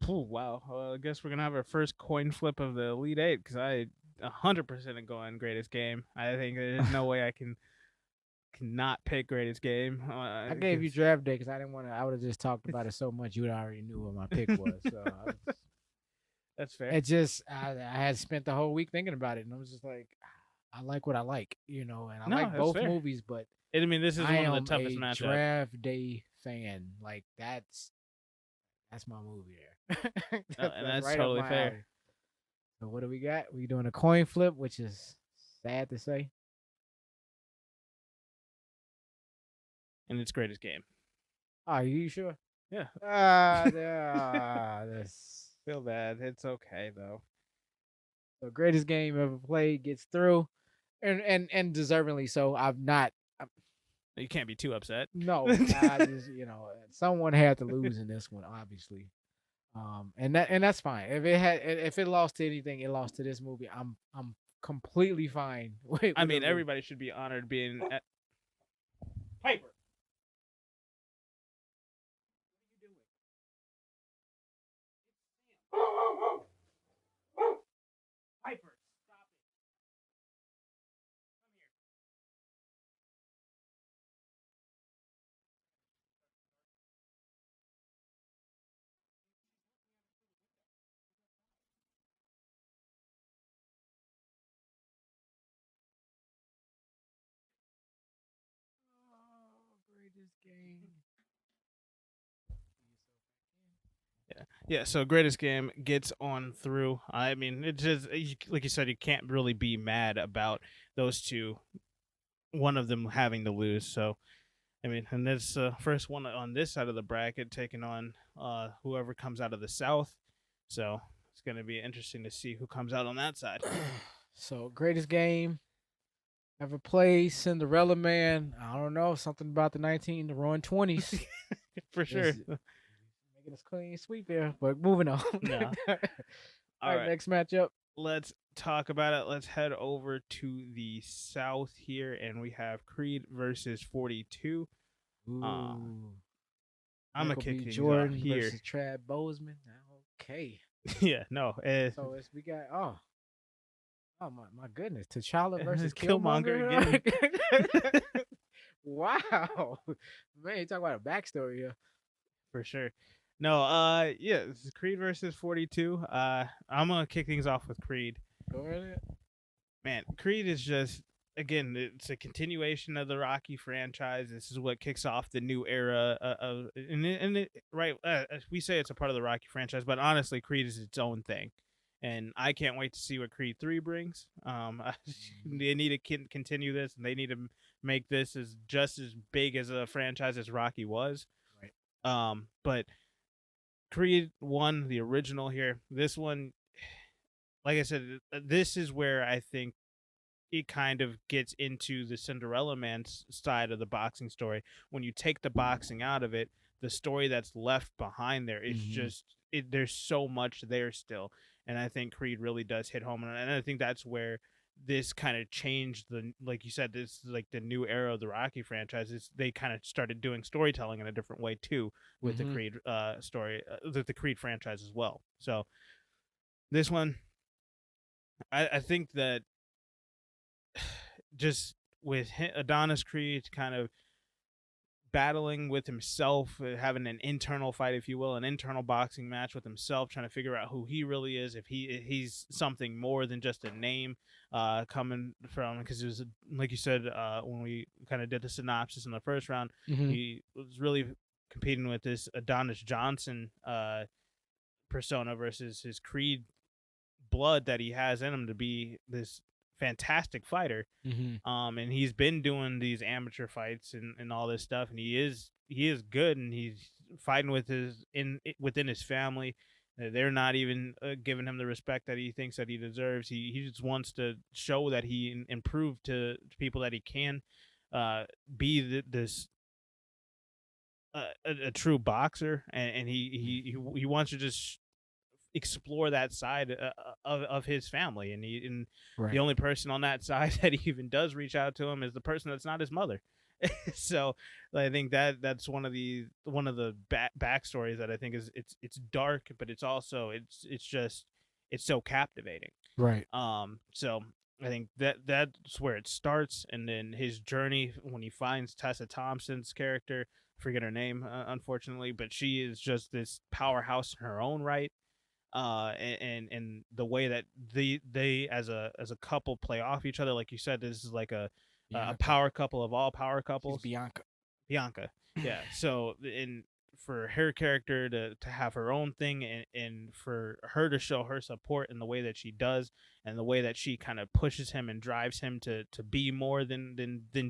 Oh wow. Well, I guess we're gonna have our first coin flip of the Elite Eight, because I 100% am going greatest game. I think there's no way I cannot pick greatest game. I gave you draft day because I didn't want to. I would have just talked about it so much you would already knew what my pick was. So That's fair. it just I had spent the whole week thinking about it, and I was just like, I like what I like, and I No, like that's both fair. movies, but I mean, this is I one of am the toughest a matchups. draft day fan. Like that's my movie there. And that's right totally up my fair. alley. So what do we got? We doing a coin flip, which is sad to say. And it's greatest game. Are you sure? Yeah. This Feel bad. It's okay though. the greatest game ever played gets through, and deservingly so. You can't be too upset. No, I just someone had to lose in this one, obviously. And that's fine. If it lost to anything, it lost to this movie. I'm completely fine. I mean, everybody should be honored being at Piper. Piper, stop it. Come here. Greatest game. Yeah, so greatest game gets on through. I mean, it's just like you said, you can't really be mad about those two. One of them having to lose. So I mean, and this first one on this side of the bracket taking on whoever comes out of the South. So it's going to be interesting to see who comes out on that side. So, greatest game ever played, Cinderella Man. I don't know, something about the roaring 20s. For sure. Making us clean sweep there, but moving on. No. All right, next matchup. Let's talk about it. Let's head over to the South here, and we have Creed versus 42. Ooh. I'm gonna kick things Jordan off here. Versus Trad Bozeman. Okay. Yeah, no. So we got oh my goodness, T'Challa versus Killmonger again. Wow, man, you talk about a backstory here. For sure. No, yeah, this is Creed versus 42. I'm gonna kick things off with Creed. Go ahead. Man, Creed is just, again, it's a continuation of the Rocky franchise. This is what kicks off the new era of, we say it's a part of the Rocky franchise, but honestly, Creed is its own thing, and I can't wait to see what Creed 3 brings. They need to continue this, and they need to make this just as big as a franchise as Rocky was. Right. But Creed 1, the original here, this one, like I said, this is where I think it kind of gets into the Cinderella Man side of the boxing story. When you take the boxing out of it, the story that's left behind there is just, there's so much there still. And I think Creed really does hit home. And I think that's where this kind of changed like you said, this is like the new era of the Rocky franchise. They kind of started doing storytelling in a different way too with the Creed story, the Creed franchise as well. So this one, I think that just with Adonis Creed kind of battling with himself, having an internal fight, if you will, an internal boxing match with himself, trying to figure out who he really is, if he's something more than just a name, coming from, because it was, like you said, when we kind of did the synopsis in the first round, he was really competing with this Adonis Johnson persona versus his Creed blood that he has in him to be this fantastic fighter. And he's been doing these amateur fights and all this stuff, and he is good, and he's fighting with within his family. They're not even giving him the respect that he thinks that he deserves. He just wants to show that he improved to people, that he can be this a true boxer, and he wants to just explore that side of his family, and right. The only person on that side that he even does reach out to him is the person that's not his mother. So I think that's one of the backstories that I think is it's dark, but it's also it's so captivating. Right. So I think that's where it starts, and then his journey when he finds Tessa Thompson's character, I forget her name, unfortunately, but she is just this powerhouse in her own right. And the way that they as a couple play off each other, like you said, this is like a power couple of all power couples. She's Bianca, yeah. So for her character to have her own thing, and for her to show her support in the way that she does, and the way that she kind of pushes him and drives him to be more than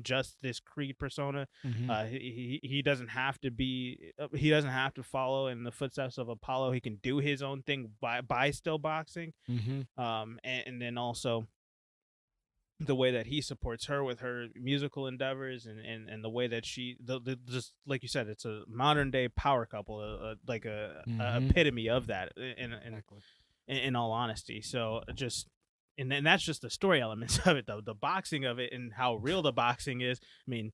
just this Creed persona. He doesn't have to follow in the footsteps of Apollo. He can do his own thing by still boxing. And then also the way that he supports her with her musical endeavors, and the way that she just like you said, it's a modern day power couple, like a epitome of that in all honesty. So just and that's just the story elements of it, though. The boxing of it and how real the boxing is. I mean,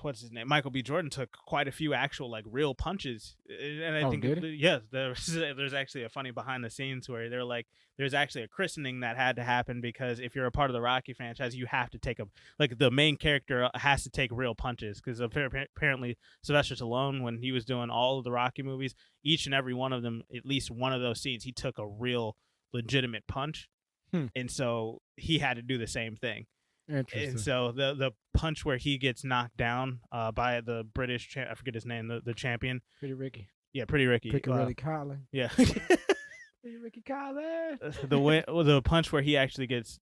what's his name? Michael B. Jordan took quite a few actual like real punches, and I think there's actually a funny behind the scenes where they're like, there's actually a christening that had to happen, because if you're a part of the Rocky franchise, you have to take the main character has to take real punches, because apparently Sylvester Stallone, when he was doing all of the Rocky movies, each and every one of them, at least one of those scenes, he took a real legitimate punch, and so he had to do the same thing. And so the punch where he gets knocked down by the British I forget his name, the champion. Pretty Ricky. Yeah, Pretty Ricky. Really Colin. Yeah. Pretty Ricky Colin. The punch where he actually gets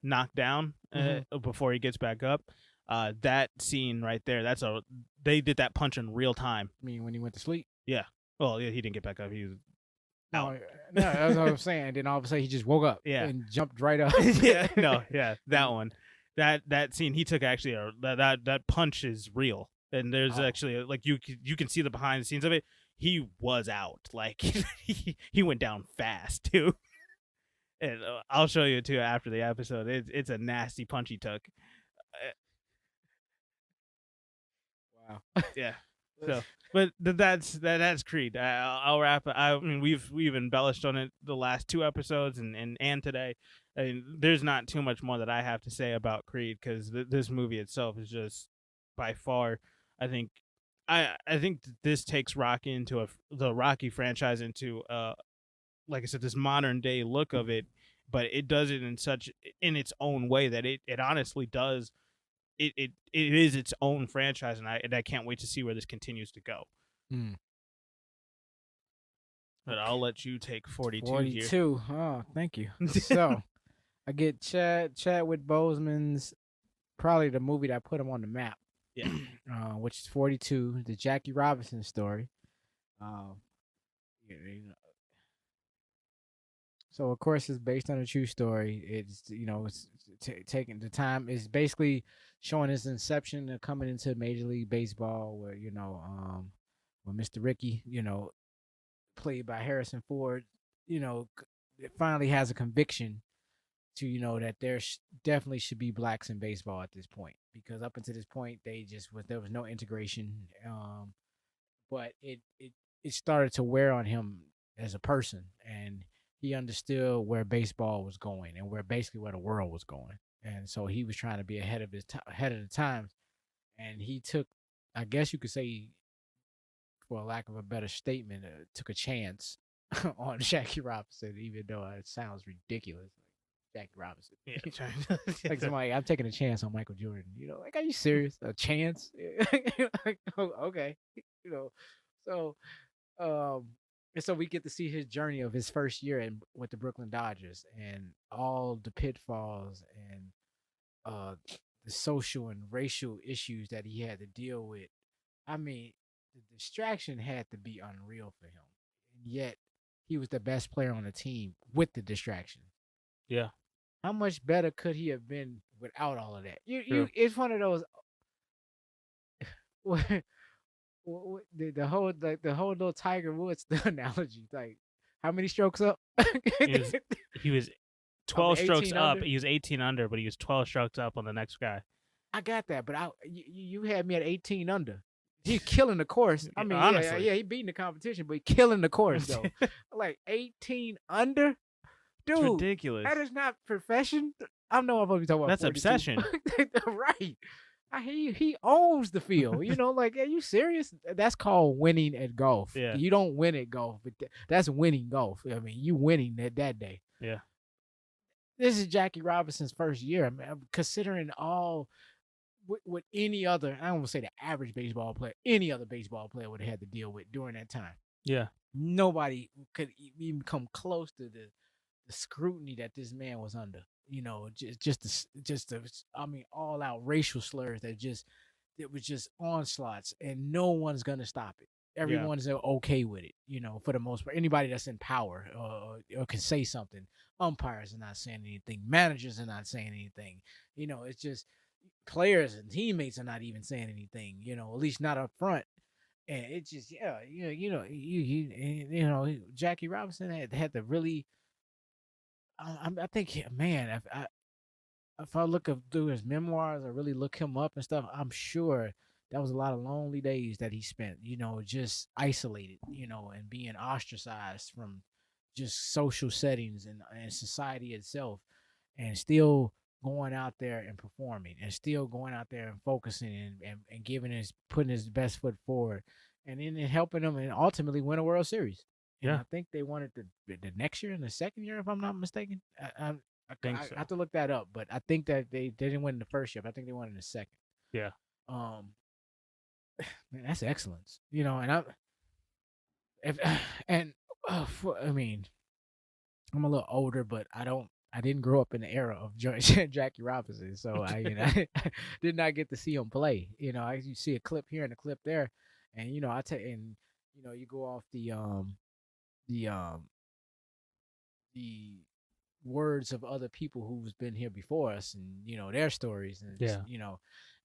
knocked down before he gets back up. That scene right there, they did that punch in real time. I mean, when he went to sleep? Yeah. Well, yeah, he didn't get back up. He was out. No, that's what I'm saying. And then all of a sudden he just woke up and jumped right up. That one. That scene he took actually that punch is real. And there's actually like you can see the behind the scenes of it. He was out. Like he went down fast too. And I'll show you too after the episode. It's a nasty punch he took. Wow. Yeah. So, but that's Creed. I'll wrap it. I mean, we've embellished on it the last 2 episodes and today. I mean, there's not too much more that I have to say about Creed because this movie itself is just by far. I think this takes Rocky into the Rocky franchise into like I said, this modern day look of it, but it does it in its own way that it honestly does. It is its own franchise, and I can't wait to see where this continues to go. But I'll let you take 42 here. 42. Oh, thank you. So I get Chadwick Boseman's probably the movie that put him on the map. Yeah. Which is 42, the Jackie Robinson story. So of course it's based on a true story. It's it's taking the time. It's basically showing his inception of coming into Major League Baseball, where when Mr. Ricky, played by Harrison Ford, finally has a conviction to that there definitely should be blacks in baseball at this point, because up until this point there was no integration. But it started to wear on him as a person, and he understood where baseball was going and where the world was going. And so he was trying to be ahead of the times. And he took, I guess you could say, for a lack of a better statement, took a chance on Jackie Robinson, even though it sounds ridiculous. Like Jackie Robinson. Yeah. Like somebody, I'm taking a chance on Michael Jordan. Like, are you serious? A chance? Like, okay. So, and so we get to see his journey of his first year with the Brooklyn Dodgers and all the pitfalls and the social and racial issues that he had to deal with. I mean, the distraction had to be unreal for him. And yet, he was the best player on the team with the distraction. Yeah. How much better could he have been without all of that? It's one of those. The whole little Tiger Woods analogy, like how many strokes up? he was 12 strokes up. He was 18 under, but he was 12 strokes up on the next guy. I got that, but you had me at 18 under. He's killing the course. I mean, honestly. yeah, he beating the competition, but he killing the course though. Like 18 under, dude, it's ridiculous. That is not profession. I know I'm supposed to be talking about. That's 42. Obsession, right? He owns the field. Like, are you serious? That's called winning at golf. Yeah. You don't win at golf, but that's winning golf. I mean, you winning that day. Yeah. This is Jackie Robinson's first year. I mean, considering all with any other, I don't want to say the average baseball player, any other baseball player would have had to deal with during that time. Yeah. Nobody could even come close to the scrutiny that this man was under. I mean, all out racial slurs it was just onslaughts, and no one's gonna stop it. Everyone's okay with it, for the most part. Anybody that's in power or can say something. Umpires are not saying anything. Managers are not saying anything. It's just players and teammates are not even saying anything. At least not up front. And it's just Jackie Robinson had to really. I think, man, if I look through his memoirs or really look him up and stuff, I'm sure that was a lot of lonely days that he spent, just isolated, and being ostracized from just social settings and society itself, and still going out there and performing, and still going out there and focusing and putting his best foot forward, and then helping them and ultimately win a World Series. And I think they won it the next year and the second year, if I'm not mistaken. I think so. I have to look that up, but I think that they didn't win the first year. But I think they won in the second. Yeah. Man, that's excellence. And I mean, I'm a little older, but I didn't grow up in the era of Jackie Robinson, so I did not get to see him play. You see a clip here and a clip there, and you go off the the words of other people who's been here before us, and their stories, and Yeah.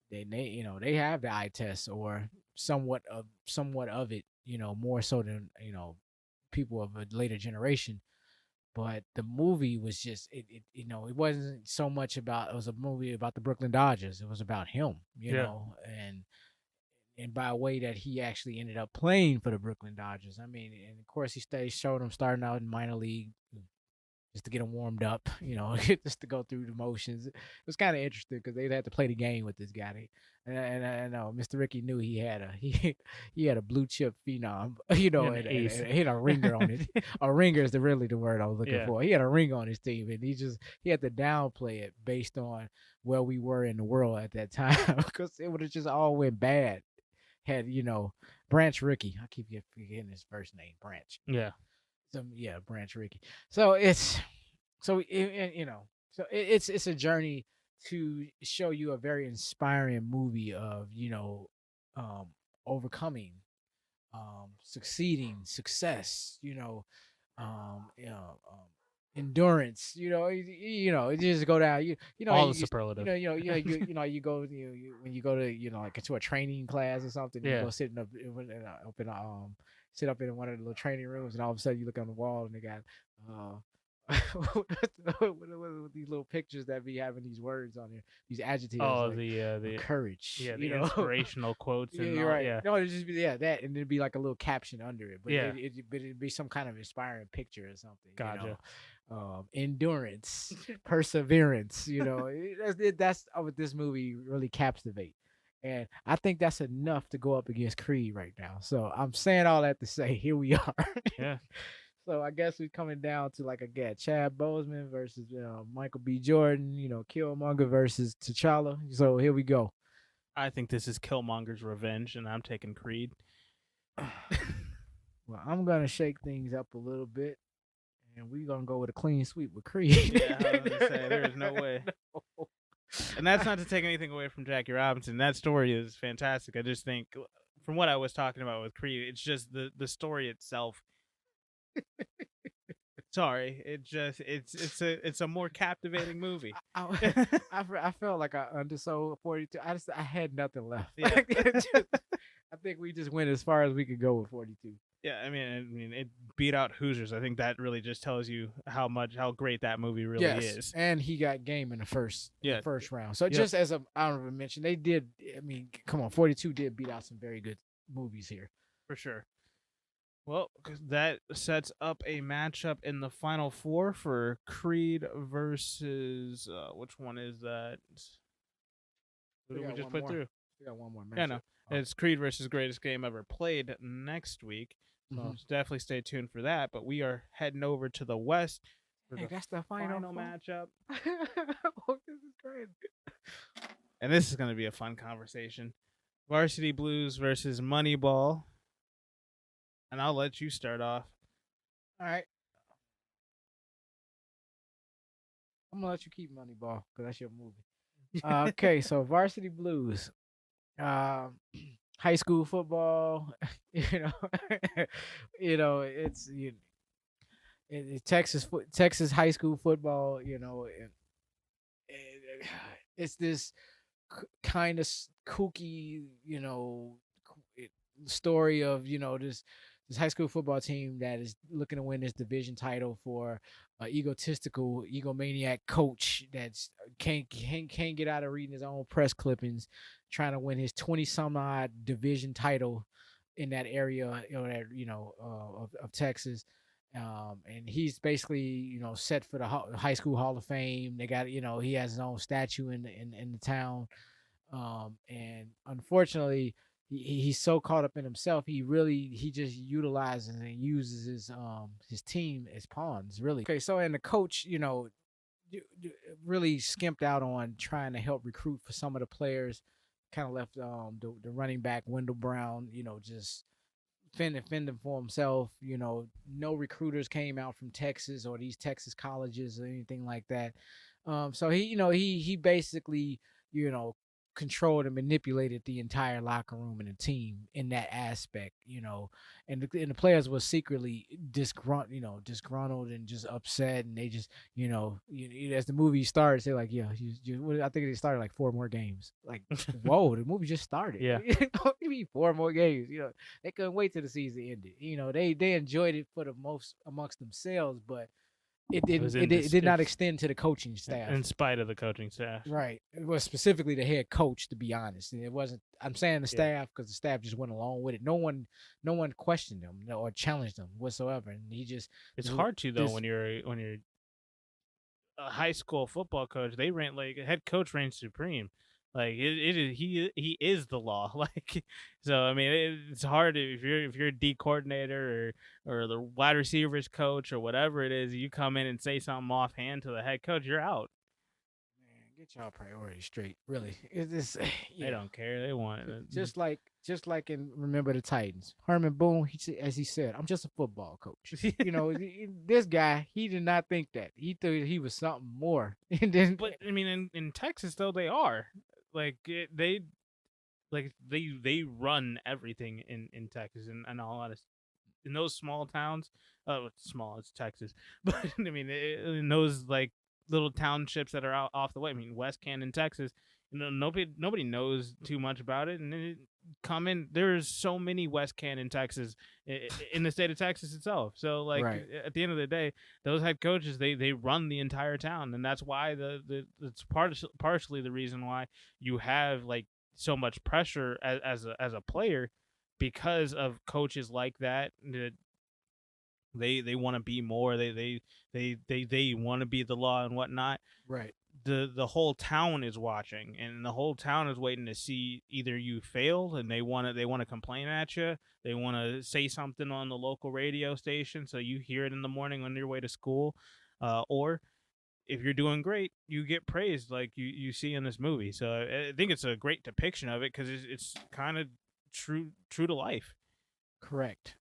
they have the eye test, or somewhat of it, more so than people of a later generation. But the movie was just it wasn't so much about, it was a movie about the Brooklyn Dodgers. It was about him, Yeah. and by a way that he actually ended up playing for the Brooklyn Dodgers. I mean, and of course showed him starting out in minor league just to get him warmed up, just to go through the motions. It was kind of interesting because they'd have to play the game with this guy. And I know Mr. Ricky knew he had a blue chip phenom, An and ace. he had a ringer on it. A ringer is really the word I was looking Yeah. for. He had a ring on his team, and he had to downplay it based on where we were in the world at that time, because it would have just all went bad. Had Branch Ricky, I keep forgetting his first name, Branch. Yeah. Yeah, Branch Ricky. So it's so it's a journey to show you a very inspiring movie of um overcoming, succeeding, success, endurance. You just go down. All the superlative. You go when you go to like to a training class or something. You Yeah. go sit up in one of the little training rooms, and all of a sudden you look on the wall and they got what these little pictures that be having these words on there, these adjectives, Oh, like the courage. the inspirational quotes Yeah, and you're all. right. Yeah. No, it'd just be that, and it'd be like a little caption under it, but Yeah. it'd be some kind of inspiring picture or something. Gotcha. Endurance, perseverance. That's what this movie really captivate, and I think that's enough to go up against Creed right now. So I'm saying all that to say, here we are. Yeah. So I guess we're coming down to, like, again, Chad Boseman versus Michael B. Jordan. Killmonger versus T'Challa. So here we go. I think this is Killmonger's revenge, and I'm taking Creed. Well, I'm gonna shake things up a little bit, and we're gonna go with a clean sweep with Creed. Yeah, I was gonna say there is no way. No. And that's not to take anything away from Jackie Robinson. That story is fantastic. I just think, from what I was talking about with Creed, it's just the story itself. Sorry, it's a more captivating movie. I felt like I undersold 42. I had nothing left. Yeah. I think we just went as far as we could go with 42. Yeah, I mean, it beat out Hoosiers. I think that really just tells you how great that movie really is. And he got game in the first round. So Yep. just as a honorable mention, they did. I mean, come on, 42 did beat out some very good movies here. For sure. Well, that sets up a matchup in the final four for Creed versus which one is that? What did we just put through? We got one more match. Yeah, no. It's Creed versus Greatest Game Ever Played next week. So definitely stay tuned for that. But we are heading over to the West for that's the final matchup. Oh, this is great. And this is going to be a fun conversation. Varsity Blues versus Moneyball. And I'll let you start off. All right. I'm gonna let you keep Moneyball because that's your movie. Okay, so Varsity Blues, high school football. It's Texas high school football. It's this kind of kooky, story of this high school football team that is looking to win this division title for an egotistical, egomaniac coach that's can't get out of reading his own press clippings, trying to win his 20 some odd division title in that area, of Texas. And he's basically, set for the high school Hall of Fame. They got, he has his own statue in the town. And unfortunately, he's so caught up in himself. He just utilizes and uses his team as pawns, really. Okay, so and the coach, really skimped out on trying to help recruit for some of the players. Kind of left the running back Wendell Brown, just fending for himself. No recruiters came out from Texas or these Texas colleges or anything like that. So he basically, controlled and manipulated the entire locker room and the team in that aspect, and the players were secretly disgruntled and just upset, and they just, as the movie starts, they're like, yeah, I think they started like 4 more games. Like, whoa, the movie just started. Yeah. What do you mean 4 more games? They couldn't wait till the season ended. They enjoyed it for the most amongst themselves, but it did not extend to the coaching staff. In spite of the coaching staff. Right. It was specifically the head coach, to be honest. And it wasn't, I'm saying the staff because the staff just went along with it. No one questioned him or challenged him whatsoever. And it's hard to, though, when you're a high school football coach. They a head coach reigns supreme. Like he is the law. Like, so I mean, it's hard if you're a D coordinator or the wide receivers coach or whatever it is. You come in and say something offhand to the head coach, you're out. Man, get y'all priorities straight. Really, they don't care. They want it. Just like in Remember the Titans. Herman Boone, as he said, I'm just a football coach. This guy, he did not think that. He thought he was something more. But I mean, in Texas though, they are. Like they run everything in Texas, and all honest, in those small towns. It's small, it's Texas, but I mean, in those like little townships that are off the way. I mean, West Canton, Texas. Nobody knows too much about it, and there's so many West Canton, Texas, in the state of Texas itself. So like, right. At the end of the day, those head coaches they run the entire town, and that's why it's partially the reason why you have like so much pressure as a player, because of coaches like that. They want to be more. They want to be the law and whatnot. Right. The whole town is watching, and the whole town is waiting to see either you fail and they want to complain at you. They want to say something on the local radio station so you hear it in the morning on your way to school, or if you're doing great, you get praised like you see in this movie. So I think it's a great depiction of it because it's kind of true to life. Correct.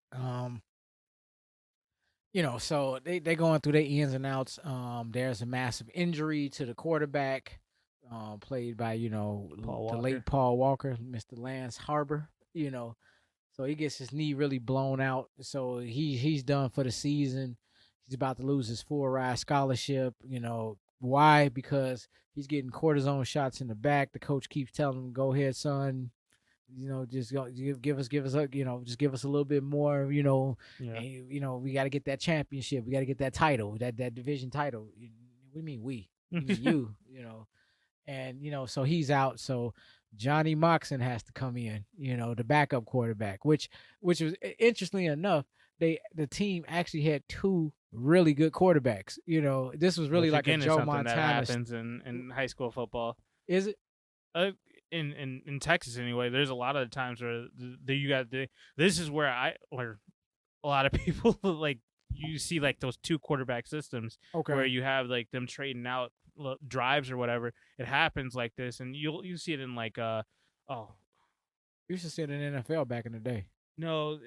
So they going through their ins and outs. There's a massive injury to the quarterback, played by the late Paul Walker, Mr. Lance Harbor. So he gets his knee really blown out. So he's done for the season. He's about to lose his full ride scholarship. Why? Because he's getting cortisone shots in the back. The coach keeps telling him, "Go ahead, son. Just give us just give us a little bit more, Yeah. And, we got to get that championship. We got to get that title, that division title. What do you mean we? You mean you, And, so he's out. So Johnny Moxon has to come in, the backup quarterback, which was, interestingly enough, the team actually had 2 really good quarterbacks. This was really like a Joe Montana. That happens in high school football. Is it? In Texas anyway, there's a lot of times where this is where a lot of people like you see like those 2 quarterback systems, where you have like them trading out drives or whatever. It happens like this, and you see it in like you used to see it in NFL back in the day. No,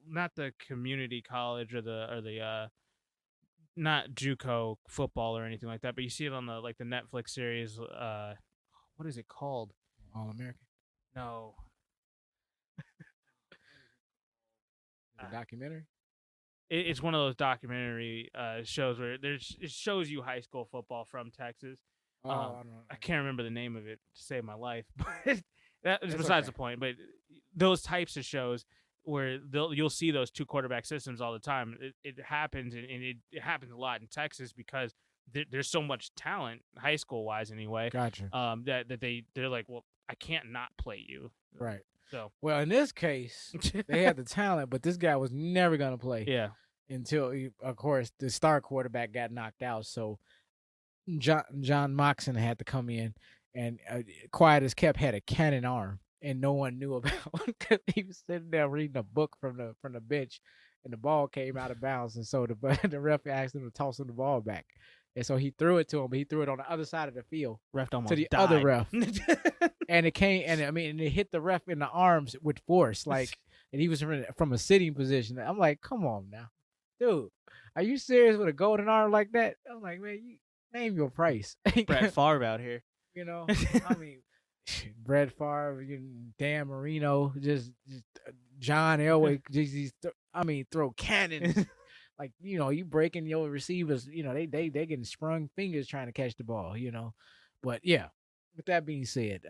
not the community college or the not JUCO football or anything like that, but you see it on the Netflix series. What is it called? All American? No. The documentary? It's one of those documentary shows where it shows you high school football from Texas. I don't know. I can't remember the name of it to save my life, but that is besides the point. But those types of shows where you'll see those 2 quarterback systems all the time. It happens, and it happens a lot in Texas because there's so much talent, high school wise anyway. Gotcha. That they're like, well, I can't not play you. Right. So, well, in this case, they had the talent, but this guy was never gonna play. Yeah. Until, of course, the star quarterback got knocked out. So John Moxon had to come in, and quiet as kept had a cannon arm, and no one knew about because he was sitting there reading a book from the bench, and the ball came out of bounds, and so the ref asked him to toss him the ball back. And so he threw it to him, but he threw it on the other side of the field. Ref almost to the died. other ref. And it came, and it hit the ref in the arms with force, and he was from a sitting position. I'm like, come on now, dude, are you serious with a golden arm like that? I'm like, man, you name your price. Brett Favre out here. I mean, Brett Favre, Dan Marino, just John Elway, throw cannons. Like, you breaking your receivers, they getting sprung fingers trying to catch the ball. But yeah, with that being said,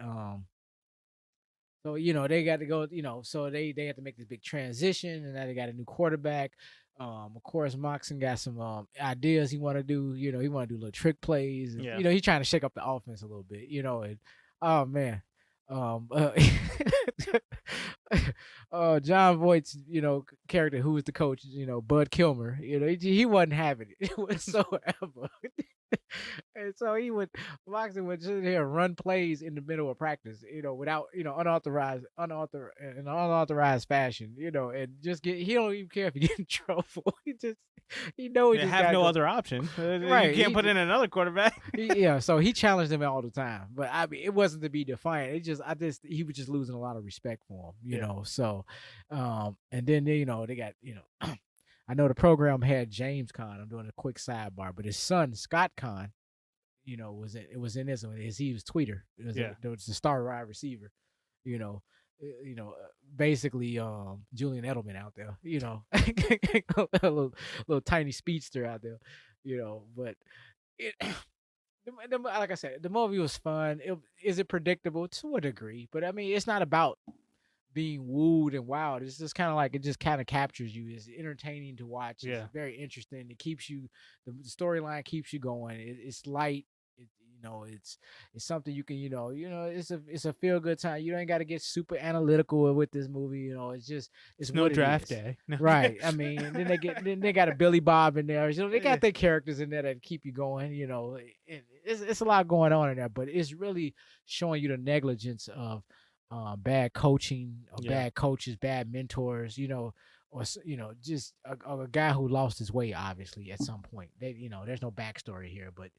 so they got to go, so they have to make this big transition, and now they got a new quarterback. Of course, Moxon got some ideas he want to do. He want to do little trick plays. And, Yeah. he's trying to shake up the offense a little bit. And oh man, John Voight's character, who was the coach, Bud Kilmer. He wasn't having it whatsoever. And so Moxon would sit here and run plays in the middle of practice, without, unauthorized fashion, and just he don't even care if he get in trouble. He know he They just have no go, other option. Right. You can't put in another quarterback. So he challenged him all the time, but I mean, it wasn't to be defiant. He was just losing a lot of respect for him, you know. So, and then they got I know the program had James Conn. I'm doing a quick sidebar, but his son Scott Conn, was in this one. He was tweeter. It was the star wide receiver, you know. Basically, Julian Edelman out there, a little tiny speedster out there, But it, like I said, the movie was fun. Is it predictable to a degree? But I mean, it's not about being wooed and wild. It's just kind of like it just kind of captures you. It's entertaining to watch. It's very interesting. It keeps you. The storyline keeps you going. It's light. It's something you can it's a feel good time. You ain't got to get super analytical with this movie. It's no what draft it is. day, no. Right? I mean, then they got a Billy Bob in there. They got their characters in there that keep you going. It's a lot going on in there, but it's really showing you the negligence of bad coaching, bad coaches, bad mentors. Or just a guy who lost his way, obviously, at some point. There's no backstory here, but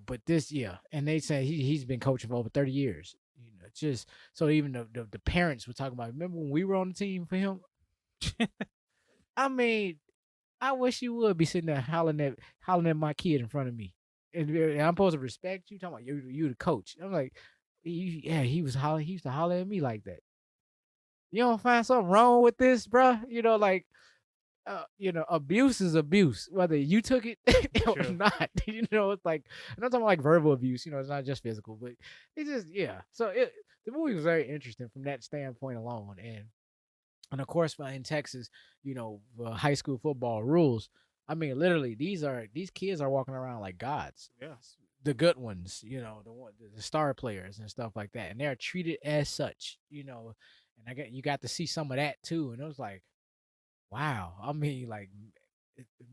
but this, and they say he's been coaching for over 30 years. Just so even the parents were talking about. Remember when we were on the team for him? I mean, I wish you would be sitting there hollering at my kid in front of me, and I'm supposed to respect you. Talking about you the coach. I'm like, he was hollering. He used to holler at me like that. You don't find something wrong with this, bro? Abuse is abuse, whether you took it or not. It's like, I'm not talking like verbal abuse. It's not just physical, but it's just So the movie was very interesting from that standpoint alone, and of course, in Texas, high school football rules. I mean, literally, these kids are walking around like gods. Yes. The good ones, the star players and stuff like that, and they're treated as such. And you got to see some of that too, and it was like, wow. I mean, like,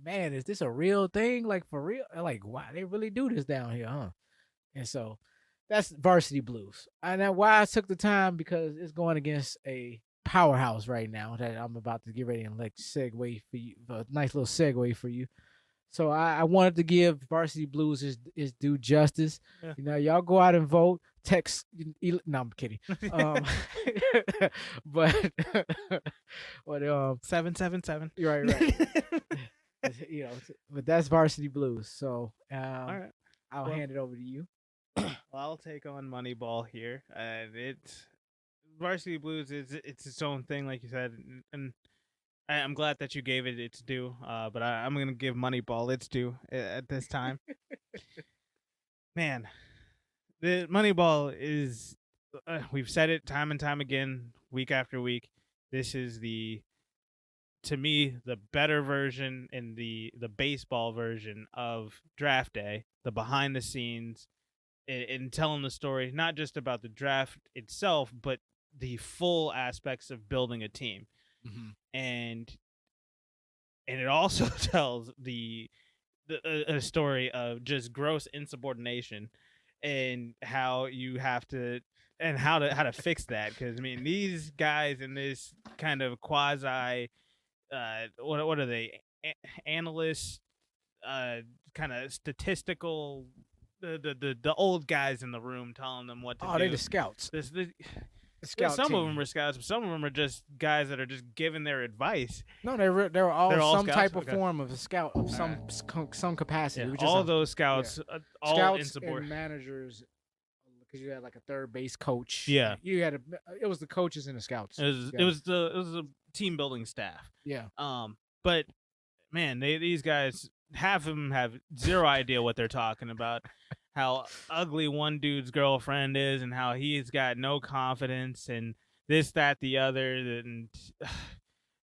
man, is this a real thing? Like, for real? Like, wow, they really do this down here, huh? And so that's Varsity Blues. And then why I took the time, because it's going against a powerhouse right now that I'm about to get ready and like segue for you, a nice little segue for you. So I wanted to give Varsity Blues his due justice. Yeah. Y'all go out and vote. Text. No, I'm kidding. But 777. Right. But that's Varsity Blues. So all right, I'll hand it over to you. Well, I'll take on Moneyball here, and it's Varsity Blues is it's its own thing, like you said, and I'm glad that you gave it its due, but I'm going to give Moneyball its due at this time. Man, the Moneyball is, we've said it time and time again, week after week. This is to me, the better version and the baseball version of Draft Day, the behind the scenes, in telling the story, not just about the draft itself, but the full aspects of building a team. Mm-hmm. And it also tells a story of just gross insubordination and how you have to and how to fix that, because I mean, these guys in this kind of quasi what are they, analysts, kind of statistical, the old guys in the room telling them what to do. Oh, they're the scouts. Some of them are scouts, but some of them are just guys that are just giving their advice. No, they're all some scouts? type of form of a scout of some capacity. All those scouts, all scouts insubordinate and managers because you had like a third base coach. Yeah. You had it was the coaches and the scouts. It was a team building staff. Yeah. But man, these guys half of them have zero idea what they're talking about. How ugly one dude's girlfriend is, and how he's got no confidence, and this, that, the other, and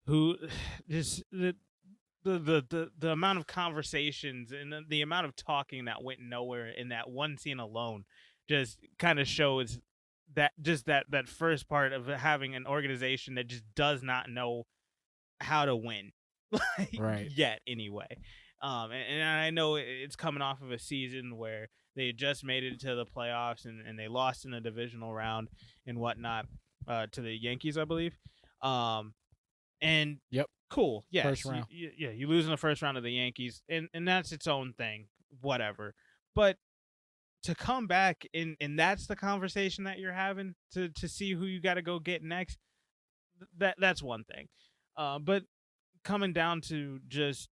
who just the amount of conversations and the amount of talking that went nowhere in that one scene alone just kind of shows that just that first part of having an organization that just does not know how to win Right. yet anyway. And I know it's coming off of a season where they just made it to the playoffs and they lost in the divisional round and whatnot to the Yankees, I believe. And Yep. cool. Yes. First round. You lose in the first round of the Yankees, and that's its own thing. Whatever. But to come back and that's the conversation that you're having to see who you got to go get next. That's one thing. But coming down to just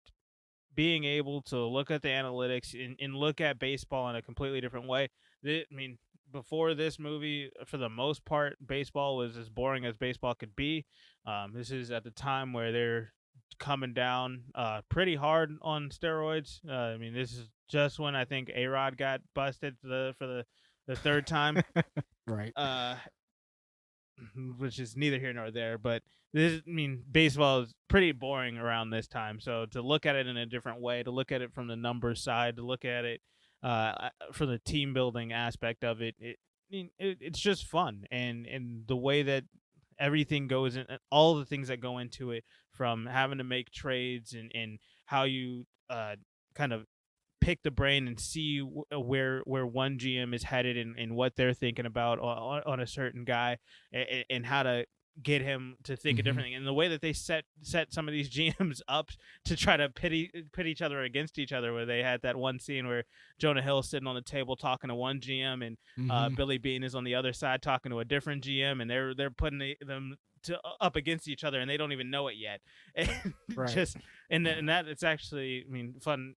being able to look at the analytics and look at baseball in a completely different way. I mean, before this movie, for the most part, baseball was as boring as baseball could be. This is at the time where they're coming down pretty hard on steroids. I mean, this is just when I think A-Rod got busted for the third time. Right. Which is neither here nor there, but baseball is pretty boring around this time. So to look at it in a different way, to look at it from the numbers side, to look at it for the team building aspect of it, it's just fun. And the way that everything goes in, all the things that go into it, from having to make trades and how you kind of pick the brain and see where one GM is headed and what they're thinking about on a certain guy and how to get him to think a different thing. And the way that they set some of these GMs up to try to pit each other against each other, where they had that one scene where Jonah Hill's sitting on the table talking to one GM and Billy Beane is on the other side talking to a different GM, and they're putting them up against each other, and they don't even know it yet. And right. and that it's actually, fun,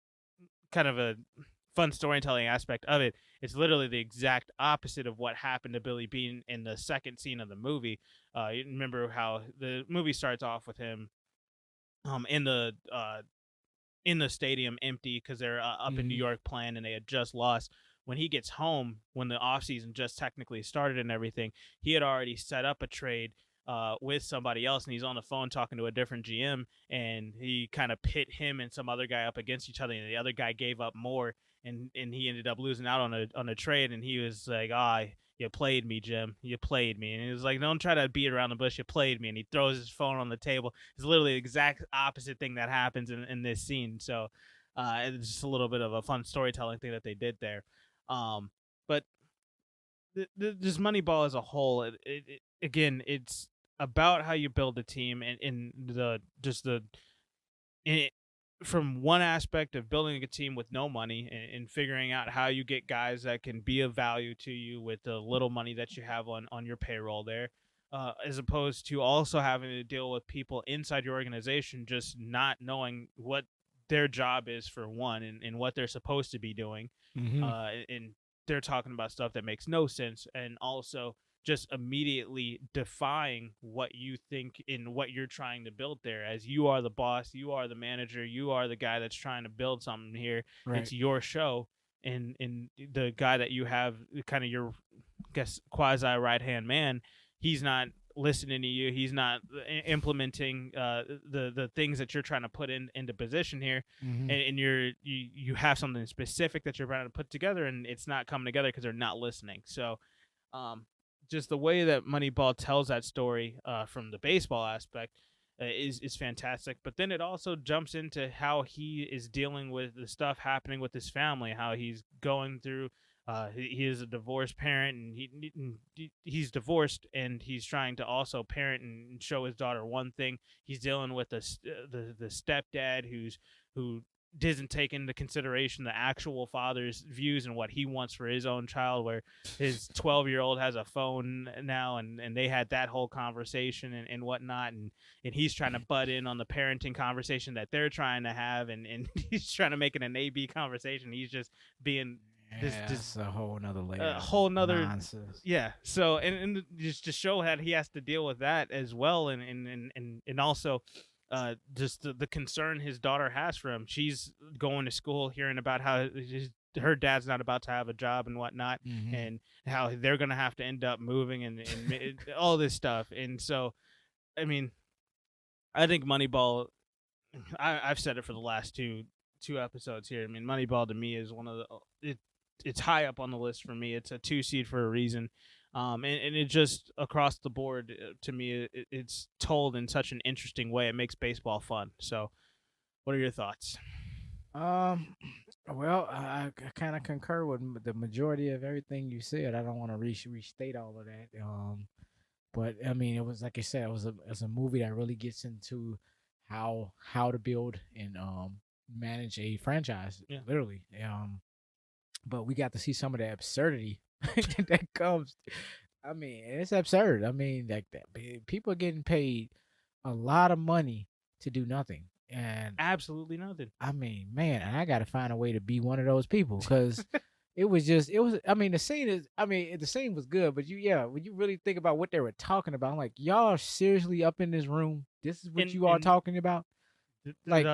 kind of a fun storytelling aspect of it. It's literally the exact opposite of what happened to Billy Beane in the second scene of the movie. You remember how the movie starts off with him in the stadium empty because they're up in New York playing and they had just lost. When he gets home, when the offseason just technically started and everything, he had already set up a trade with somebody else, and he's on the phone talking to a different GM, and he kind of pit him and some other guy up against each other, and the other guy gave up more, and he ended up losing out on a trade, and he was like, you played me, Jim. You played me. And he was like, don't try to beat around the bush. You played me. And he throws his phone on the table. It's literally the exact opposite thing that happens in this scene. So it's just a little bit of a fun storytelling thing that they did there. But this Moneyball as a whole, again, it's about how you build a team and from one aspect of building a team with no money and figuring out how you get guys that can be of value to you with the little money that you have on your payroll there, as opposed to also having to deal with people inside your organization just not knowing what their job is, for one, and what they're supposed to be doing. And they're talking about stuff that makes no sense, and also just immediately defying what you think in what you're trying to build there. As you are the boss, you are the manager, you are the guy that's trying to build something here. Right. It's your show, and the guy that you have, kind of your, I guess, quasi right-hand man, he's not listening to you. He's not implementing the things that you're trying to put into position here, and you have something specific that you're trying to put together, and it's not coming together because they're not listening. So just the way that Moneyball tells that story from the baseball aspect is fantastic. But then it also jumps into how he is dealing with the stuff happening with his family, how he's going through. He is a divorced parent, and he's divorced, and he's trying to also parent and show his daughter one thing. He's dealing with the stepdad who doesn't take into consideration the actual father's views and what he wants for his own child, where his 12-year-old has a phone now, and they had that whole conversation and whatnot, and he's trying to butt in on the parenting conversation that they're trying to have, and he's trying to make it an A-B conversation. He's just being Yeah, that's a whole nother layer a of whole nother nonsense. yeah. So and just to show how he has to deal with that as well, and also just the concern his daughter has for him. She's going to school, hearing about how her dad's not about to have a job and whatnot, Mm-hmm. and how they're gonna have to end up moving and all this stuff. And so, I mean, I think Moneyball. I've said it for the last two episodes here. I mean, Moneyball to me is one of it's high up on the list for me. It's a 2 seed for a reason, and it just across the board to me it's told in such an interesting way. It makes baseball fun. So, what are your thoughts? Um, well, I kind of concur with the majority of everything you said. I don't want to restate all of that. But I mean, it was like I said, it was a movie that really gets into how to build and manage a franchise, Yeah. literally. But we got to see some of the absurdity that comes. I mean, it's absurd. I mean, like that people are getting paid a lot of money to do nothing, and Absolutely nothing. I mean, man, and I got to find a way to be one of those people because it was. I mean, the scene was good, but yeah, when you really think about what they were talking about, I'm like, y'all are seriously up in this room. This is what you are And talking about. Like,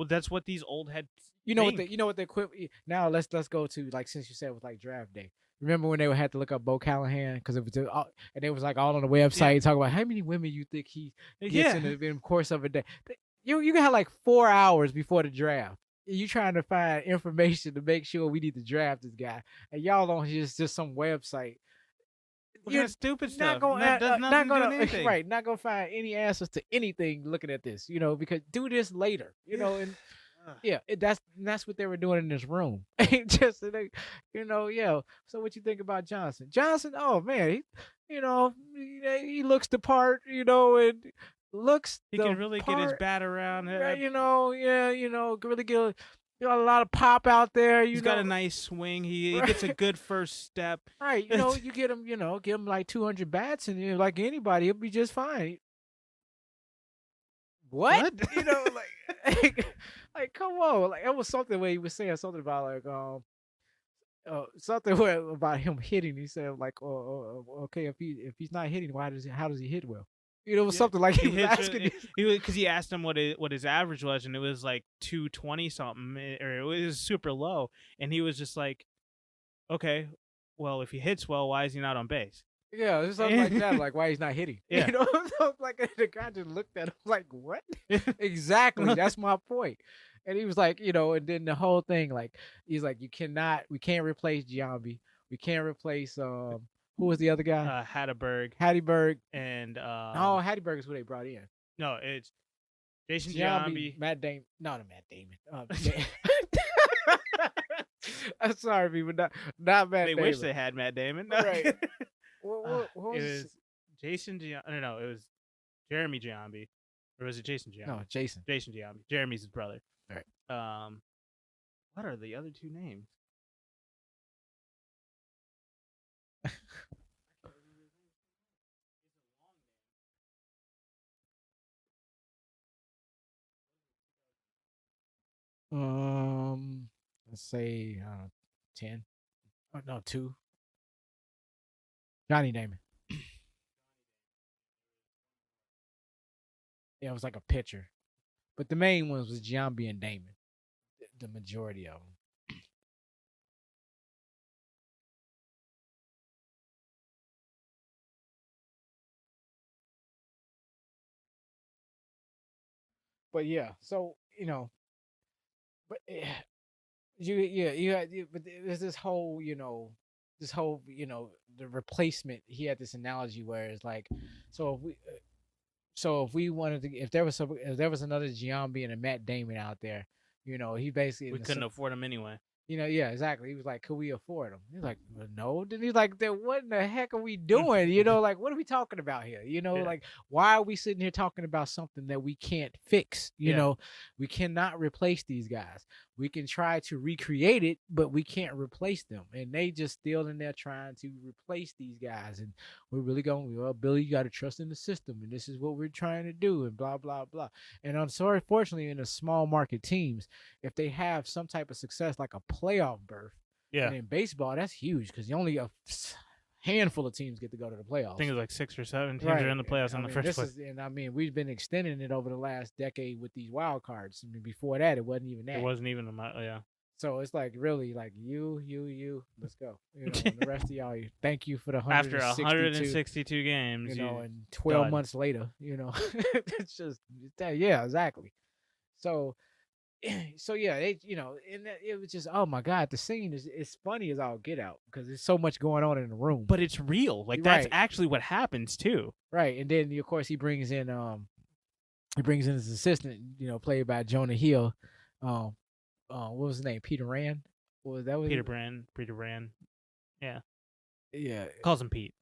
that's what these old heads you think. know what the equipment. Now let's go to, like, since you said it was like draft day. Remember when they would have to look up Bo Callahan because it was and it was like all on the website Yeah. talking about how many women you think he gets Yeah. in the course of a day. You got like 4 hours before the draft. You trying to find information to make sure we need to draft this guy, and y'all don't just some website. What kind You're of stupid not stuff? gonna Does not nothing do gonna anything. right, not gonna find any answers to anything looking at this, because do this later, and yeah, that's what they were doing in this room. Just yeah. So what you think about Johnson? Johnson, oh man, he looks the part, and looks He the can really get his part, bat around. right? Yeah, really get a lot of pop out there, He's got a nice swing. He gets a right? good first step. Right, you get him like 200 bats, and like anybody, he'll be just fine. What? What? Like come on, like it was something where he was saying something about like something where about him hitting. He said like, okay, if he's not hitting, how does he hit well? It was Yeah, something like he he was hits asking. because he asked him what his average was, and it was like 220 something, or it was super low, and he was just like, okay, well, if he hits well, why is he not on base? Yeah, it's something like that, like why he's not hitting. Yeah. So like the guy just looked at him like, what? Exactly, that's my point. And he was like, and then the whole thing, like, he's like, we can't replace Giambi, we can't replace who was the other guy? Hatterberg Hattieberg. and No, Hattieberg is who they brought in. no, it's Jason Giambi, Giambi. Matt Damon. No, not Matt Damon. I'm sorry, people, not Matt They Damon. wish they had Matt Damon. No. Right. What was It was Jason Giambi. No, it was Jeremy Giambi, or was it Jason Giambi? No, Jason. Jason Giambi. Jeremy's his brother. Right. What are the other two names? Let's say 10. Oh, no, 2. Johnny Damon. Yeah, it was like a pitcher, but the main ones was Giambi and Damon. The majority of them. But yeah, so but but there's this whole the replacement. He had this analogy where it's like, so if we wanted to, if there was another Giambi and a Matt Damon out there, he basically We couldn't afford him anyway. Yeah, exactly. He was like, could we afford them? He's like, well, no. Then he's like, then what in the heck are we doing? Like, what are we talking about here? Like, why are we sitting here talking about something that we can't fix? We cannot replace these guys. We can try to recreate it, but we can't replace them. And they just still in there trying to replace these guys. And we're really going, well, Billy, you got to trust in the system. And this is what we're trying to do, and blah, blah, blah. And unfortunately, in the small market teams, if they have some type of success like a playoff berth, Yeah. And in baseball, that's huge because only a handful of teams get to go to the playoffs. I think it's like 6 or 7 teams Right. are in the playoffs I in the mean, first place. We've been extending it over the last decade with these wild cards. I mean, before that, it wasn't even that. It wasn't even yeah. So it's like really like you, let's go. You know, and the rest of y'all, thank you for the After 162, 162 games, you know, and 12 done. months later, you know, it's just yeah, exactly. So yeah, you know, and it was just oh my god, the scene is it's funny as all get out because there's so much going on in the room. But it's real. Like that's actually what happens too. Right, and then of course he brings in his assistant, you know, played by Jonah Hill. What was his name? Peter Rand. What was that? Peter Brand. Yeah. Yeah. Calls him Pete.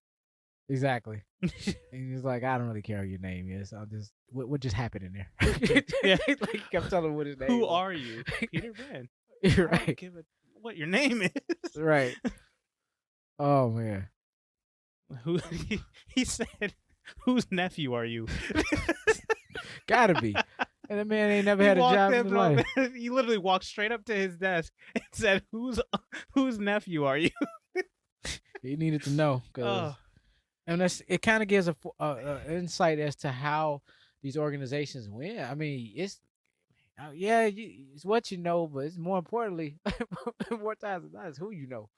Exactly. And he's like, I don't really care what your name is. I'll just what just happened in there? Yeah. Like he kept telling him what his name. Who are you? Peter Brand. You're right. Give it what your name is. Right. Oh man. Who he said, whose nephew are you? Gotta be. And the man ain't never had a job in his life. He literally walked straight up to his desk and said, "Whose nephew are you?" He needed to know, and it kind of gives a insight as to how these organizations win. I mean, it's what you know, but it's more importantly, more times than not, it's who you know.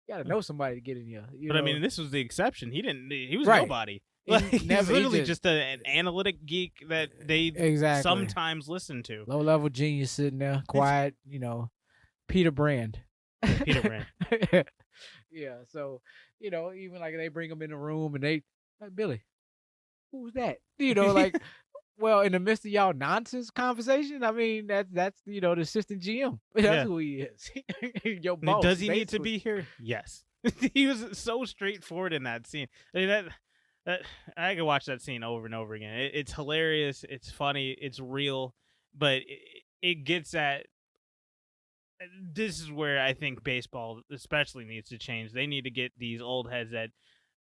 You gotta know somebody to get in here. I mean, this was the exception. He was right. nobody. Like, he's literally just an analytic geek that they sometimes listen to. Low level genius sitting there, quiet. You know, Peter Brand. Peter Brand. Yeah. So you know, even like they bring him in the room and they like Billy, who's that? You know, like. Well, in the midst of y'all nonsense conversation, I mean that's you know the assistant GM. That's who he is. Your boss. Does he need to be here? Yes. He was so straightforward in that scene. I mean, I could watch that scene over and over again. It's hilarious. It's funny. It's real, but it gets at. This is where I think baseball especially needs to change. They need to get these old heads that.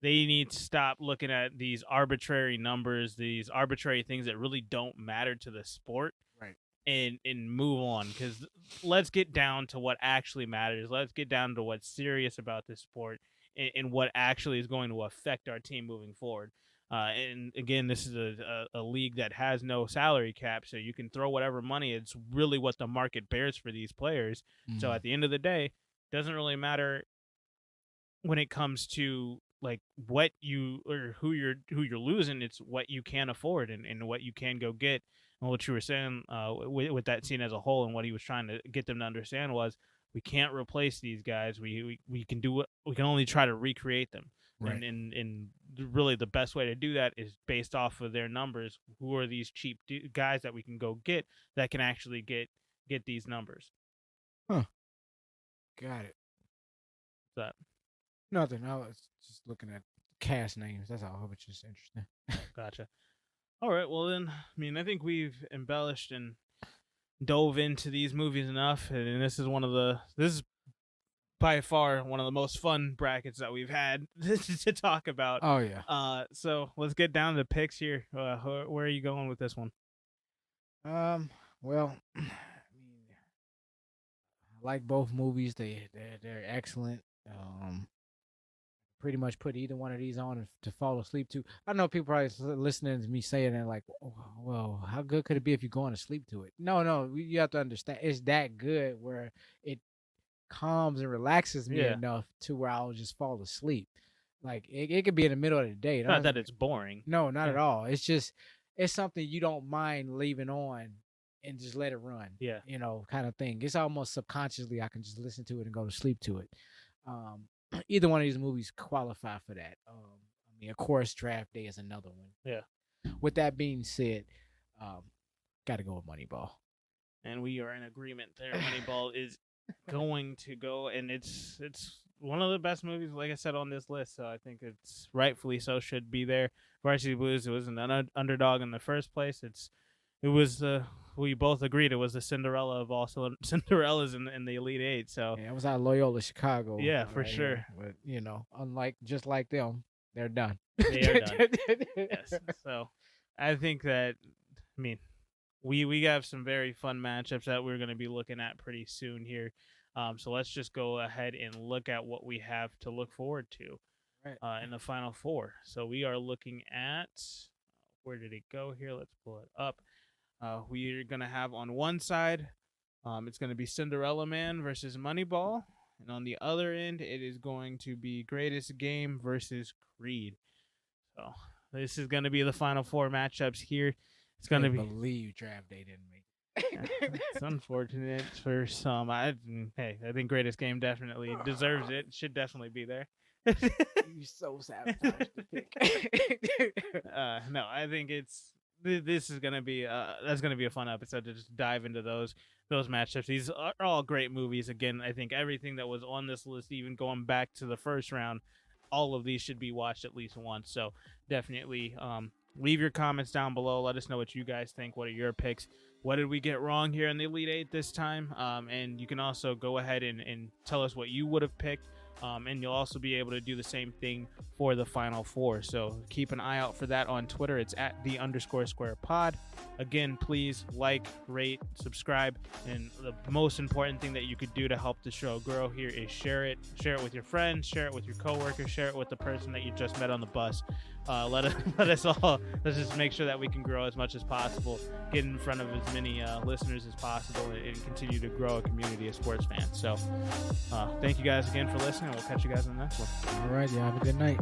They need to stop looking at these arbitrary numbers, these arbitrary things that really don't matter to the sport, right? And move on. Because let's get down to what actually matters. Let's get down to what's serious about this sport and what actually is going to affect our team moving forward. And again, this is a league that has no salary cap, so you can throw whatever money. It's really what the market bears for these players. Mm-hmm. So at the end of the day, it doesn't really matter when it comes to like what you or who you're losing. It's what you can afford and what you can go get. And what you were saying with that scene as a whole and what he was trying to get them to understand was we can't replace these guys. We can do it. We can only try to recreate them. Right. And really the best way to do that is based off of their numbers. Who are these cheap guys that we can go get that can actually get these numbers? Huh. Got it. What's that? Nothing. I was just looking at cast names. That's all, which is interesting. Gotcha. All right. Well, then, I mean, I think we've embellished and dove into these movies enough, and this is by far one of the most fun brackets that we've had to talk about. Oh yeah. So let's get down to the picks here. Where are you going with this one? Well, I mean, I like both movies. They're excellent. Pretty much put either one of these on to fall asleep to. I know people probably listening to me saying that like, oh, well, how good could it be if you're going to sleep to it? No, you have to understand it's that good where it calms and relaxes me enough to where I'll just fall asleep. Like it could be in the middle of the day. Not that it's boring. No, not at all. It's just it's something you don't mind leaving on and just let it run. Yeah, you know, kind of thing. It's almost subconsciously I can just listen to it and go to sleep to it. Either one of these movies qualify for that. I mean, of course, Draft Day is another one. Yeah. With that being said, got to go with Moneyball. And we are in agreement there. Moneyball is going to go, and it's one of the best movies, like I said, on this list. So I think it's rightfully so should be there. Varsity Blues, it was an underdog in the first place. We both agreed it was the Cinderella of all Cinderellas in the Elite Eight. So yeah, it was out of Loyola, Chicago. Yeah, for sure. But you know, just like them, they're done. They are done. Yes. So I think that, I mean, we have some very fun matchups that we're going to be looking at pretty soon here. So let's just go ahead and look at what we have to look forward to in the final four. So we are looking at, where did it go here? Let's pull it up. We're going to have on one side, it's going to be Cinderella Man versus Moneyball. And on the other end, it is going to be Greatest Game versus Creed. So this is going to be the final four matchups here. It's going to be. I believe draft day didn't make it. It's unfortunate for some. I think Greatest Game definitely deserves it. Should definitely be there. You so sabotaged the pick. No, I think this is gonna be that's gonna be a fun episode to just dive into those matchups. These are all great movies. Again, I think everything that was on this list, even going back to the first round, all of these should be watched at least once. So definitely leave your comments down below. Let us know what you guys think. What are your picks? What did we get wrong here in the Elite Eight this time? And you can also go ahead and tell us what you would have picked. And you'll also be able to do the same thing for the final four. So keep an eye out for that on Twitter. It's at @the_square_pod. Again, please like, rate, subscribe. And the most important thing that you could do to help the show grow here is share it. Share it with your friends, share it with your coworkers, share it with the person that you just met on the bus. Let's just make sure that we can grow as much as possible, get in front of as many listeners as possible, and continue to grow a community of sports fans. So thank you guys again for listening. We'll catch you guys in the next one. All right, y'all have a good night.